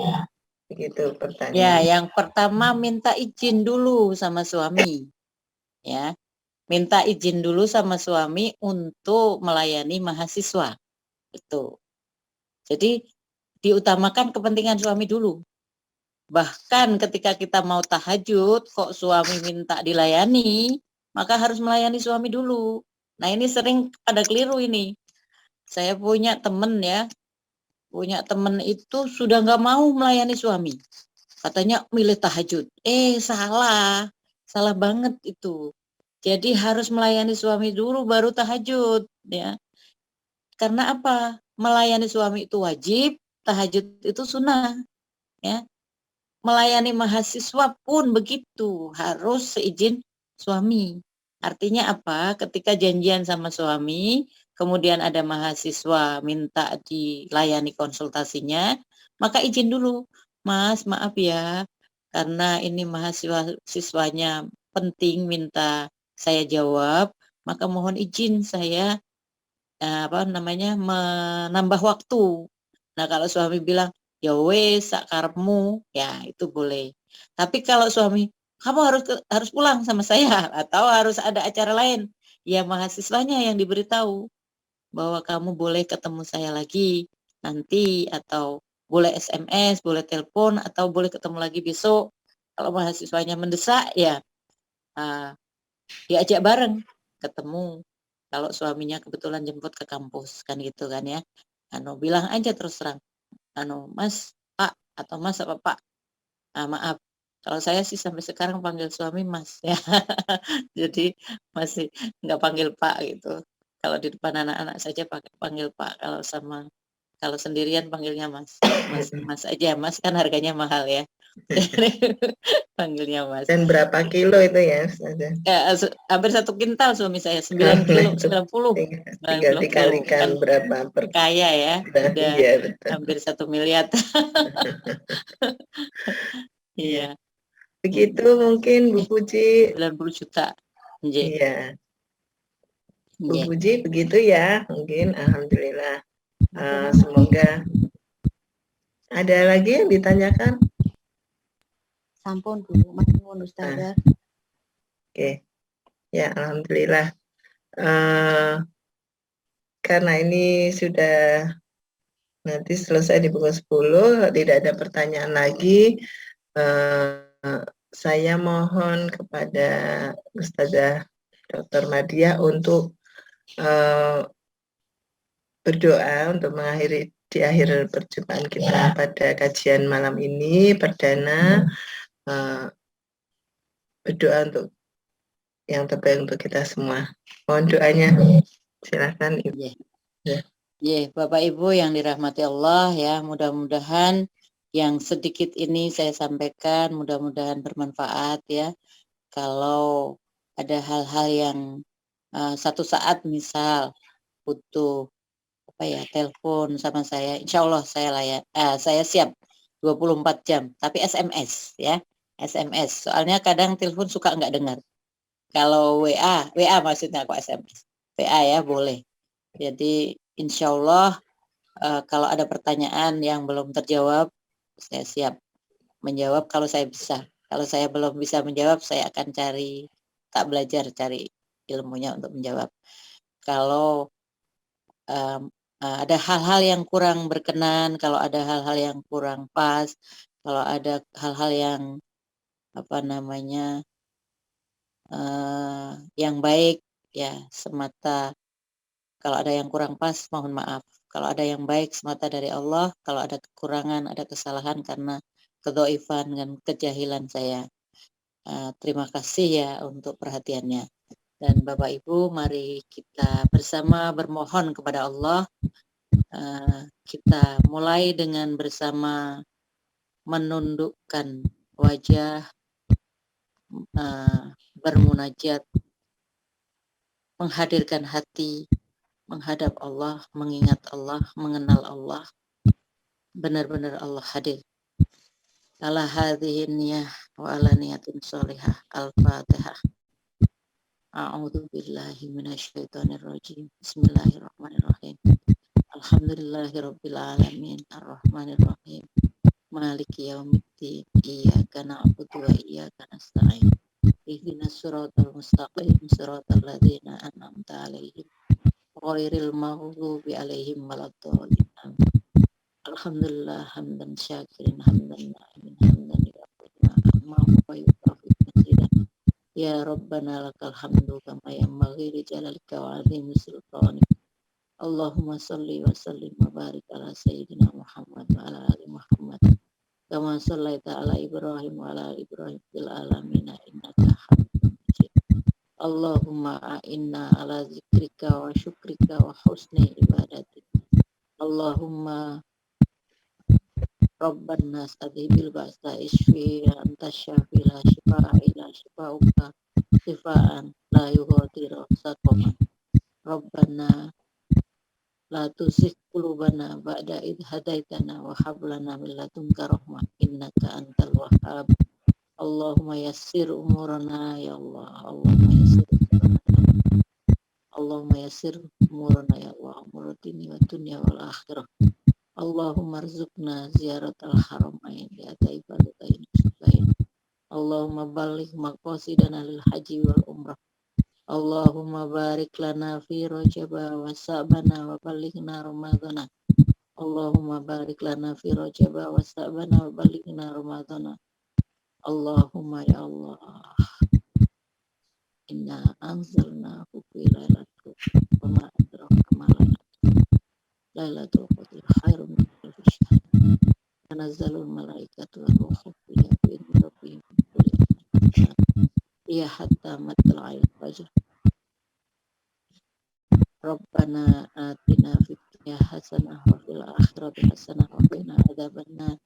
begitu Ya, pertanyaan. yang pertama minta izin dulu sama suami. Ya, minta izin dulu sama suami untuk melayani mahasiswa. Itu. Jadi diutamakan kepentingan suami dulu. Bahkan ketika kita mau tahajud, kok suami minta dilayani, maka harus melayani suami dulu. Nah ini sering pada keliru ini. Saya punya temen ya, punya temen itu sudah nggak mau melayani suami. Katanya milih tahajud. Salah banget itu. Jadi harus melayani suami dulu baru tahajud, ya. Karena apa? Melayani suami itu wajib, tahajud itu sunnah, ya. Melayani mahasiswa pun begitu, harus seizin suami. Artinya apa? Ketika janjian sama suami, kemudian ada mahasiswa minta dilayani konsultasinya, maka izin dulu. Mas, maaf ya, karena ini mahasiswa siswanya penting minta saya jawab, maka mohon izin saya menambah waktu. Nah, kalau suami bilang, ya wes sakarepmu, ya itu boleh. Tapi kalau suami, kamu harus pulang sama saya atau harus ada acara lain, ya mahasiswanya yang diberitahu bahwa kamu boleh ketemu saya lagi nanti, atau boleh SMS, boleh telepon, atau boleh ketemu lagi besok. Kalau mahasiswanya mendesak, ya diajak bareng ketemu. Kalau suaminya kebetulan jemput ke kampus kan gitu kan ya. Bilang aja terus terang. Mas, Pak, atau Mas apa Pak? Maaf. Kalau saya sih sampai sekarang panggil suami Mas ya. Jadi masih nggak panggil Pak gitu. Kalau di depan anak-anak saja panggil Pak. Kalau sendirian panggilnya Mas. Mas aja. Mas kan harganya mahal ya. Panggilnya Mas. Dan berapa kilo itu ya, Ustazah? Hampir 1 kintal suami saya, 9 kilo, 90. Tinggal dikalikan Kan berapa per kaya ya, udah iya, betul. hampir 1 miliar. Iya. Iya. Begitu mungkin Bu Puji. 90 juta. Nggih. Iya. Bu Nggih. Puji begitu ya, mungkin alhamdulillah. Semoga ada lagi yang ditanyakan. Sampun Bu, matur Ustazah. Oke. Ya, alhamdulillah. Karena ini sudah nanti selesai di pukul 10, tidak ada pertanyaan lagi. Saya mohon kepada Ustazah Dr. Madia untuk berdoa untuk mengakhiri di akhir perjumpaan kita pada kajian malam ini perdana. Berdoa untuk yang terbaik untuk kita semua. Mohon doanya. Silakan Ibu. Bapak Ibu yang dirahmati Allah ya, mudah-mudahan yang sedikit ini saya sampaikan mudah-mudahan bermanfaat ya. Kalau ada hal-hal yang satu saat misal butuh telepon sama saya, insya Allah saya siap 24 jam, tapi SMS ya, SMS. Soalnya kadang telepon suka nggak dengar. Kalau WA maksudnya kok SMS. WA ya boleh. Jadi insya Allah kalau ada pertanyaan yang belum terjawab, saya siap menjawab kalau saya bisa. Kalau saya belum bisa menjawab, saya akan cari ilmunya untuk menjawab. Kalau ada hal-hal yang kurang berkenan, kalau ada hal-hal yang kurang pas, kalau ada hal-hal yang yang baik ya semata, kalau ada yang kurang pas mohon maaf, kalau ada yang baik semata dari Allah, kalau ada kekurangan, ada kesalahan karena kedhaifan dan kejahilan saya. Terima kasih ya untuk perhatiannya. Dan Bapak Ibu, mari kita bersama bermohon kepada Allah. Kita mulai dengan bersama menundukkan wajah, bermunajat, menghadirkan hati, menghadap Allah, mengingat Allah, mengenal Allah. Benar-benar Allah hadir. Ala hadhihi niyah wa ala niyatin sholihah. Al-Fatihah. A'udzu billahi minasyaitonir rajim. Bismillahirrahmanirrahim. Alhamdulillahirabbil alamin arrahmanir rahim. Maliki yaumiddin. Iyyaka na'budu wa iyyaka nasta'in. Ihdinas siratal mustaqim, siratal ladzina an'amta 'alaihim ghairil maghdubi 'alaihim waladdallin. Alhamdulillah hamdan syakirin hamdan na'imin hamdan ya Rabbana lakal hamdu kama yanbaghi li jalalika wa 'azimi sultanik. Allahumma shalli wa sallim wa barik ala sayyidina Muhammad wa ala ali Muhammad kama shallaita ala Ibrahim wa ala ali Ibrahim fil alamin innaka Hamidum Majid. Allahumma a'inna ala zikrika wa syukrika wa husni ibadatik. Allahumma Rabban nas adhibil ba'sa isfi anta syafi la shifa'a illa shifa'uka shifa'an la yughadiru saqama. Rabbana la tuzigh qulubana ba'da idh hadaitana wa hab lana min ladunka rahmah innaka antal wahhab. Allahumma yassir umurana ya Allah. Allahumma yassir umurana ya Allah. Umurudini wa dunya wal akhirah. Allahumma rzuqna ziyaratal haramain ya taibadatain subain. Allahumma balligh maqasidana lil haji wal umrah. Allahumma barik lana fi rajaba wa sa'bana wa ballighna ramadhana. Allahumma barik lana fi rajaba wa sa'bana wa ballighna ramadhana. Allahumma ya Allah, inna anzalnahu fi lailatul qadr wa ma adraka ma lailatul qadr khairun min alfi syahr. Tanazzalul malaikatu war ruhu fiha bi'izni rabbihim min kulli amrin. Ya hatta matla'il fajr. Rabbana atina fid dunya hasanah wa fil akhirati hasanah wa qina adzabannar.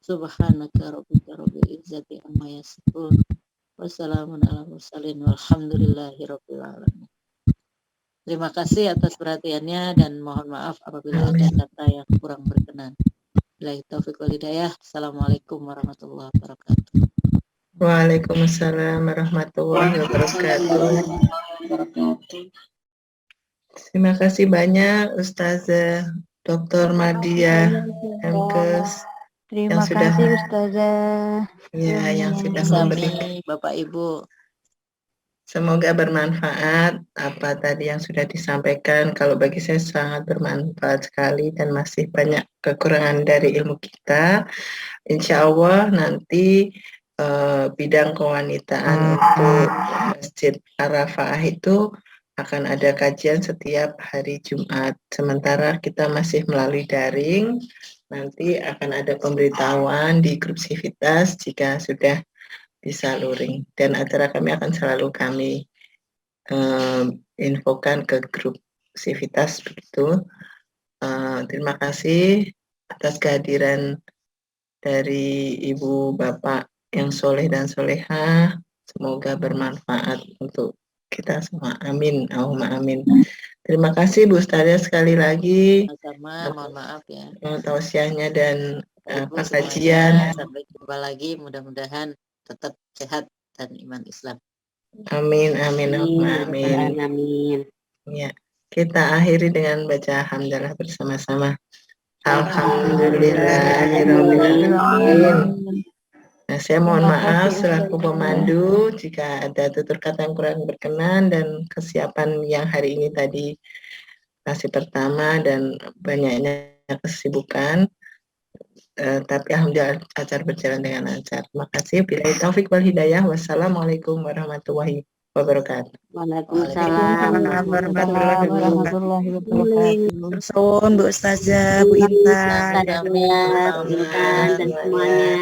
Subhanaka rabbika rabbil izzati amma yasifun. Wassalamun ala mursalin walhamdulillahi rabbil alamin. Terima kasih atas perhatiannya dan mohon maaf apabila ada kata yang kurang berkenan. Billahi taufiq wal hidayah. Assalamualaikum warahmatullahi wabarakatuh. Waalaikumsalam warahmatullahi wabarakatuh. Terima kasih banyak Ustazah Dr. Madia Emkes. Terima kasih Ustazah. Ya, yang sudah memberikan. Bapak Ibu. Semoga bermanfaat apa tadi yang sudah disampaikan. Kalau bagi saya sangat bermanfaat sekali dan masih banyak kekurangan dari ilmu kita. Insya Allah nanti bidang kewanitaan untuk Masjid Arafah itu akan ada kajian setiap hari Jumat. Sementara kita masih melalui daring, nanti akan ada pemberitahuan di grup Sivitas jika sudah bisa luring, dan acara kami akan selalu kami infokan ke grup Sivitas begitu. Terima kasih atas kehadiran dari Ibu Bapak yang soleh dan solehah. Semoga bermanfaat untuk kita semua. Amin. Allahumma amin. Terima kasih Bu Ustazah sekali lagi. Sama-sama, mohon maaf ya. Tausiahnya dan Ibu kajian. semuanya, sampai jumpa lagi, mudah-mudahan tetap sehat dan iman Islam. Amin, amin, amin. Amin. Ya, kita akhiri dengan baca hamdalah bersama-sama. Alhamdulillahirrahmanirrahim. Nah, saya mohon maaf selaku pemandu jika ada tutur kata yang kurang berkenan dan kesiapan yang hari ini tadi masih pertama dan banyaknya kesibukan. Tapi alhamdulillah acara berjalan dengan lancar. Terima kasih. Billahi taufik wal hidayah. Wassalamualaikum warahmatullahi wabarakatuh. Waalaikumsalam warahmatullahi warahmatullahi wabarakatuh. Terus Bu Ustazah, Bu Intan. Ustazah, Bu Intan dan semuanya.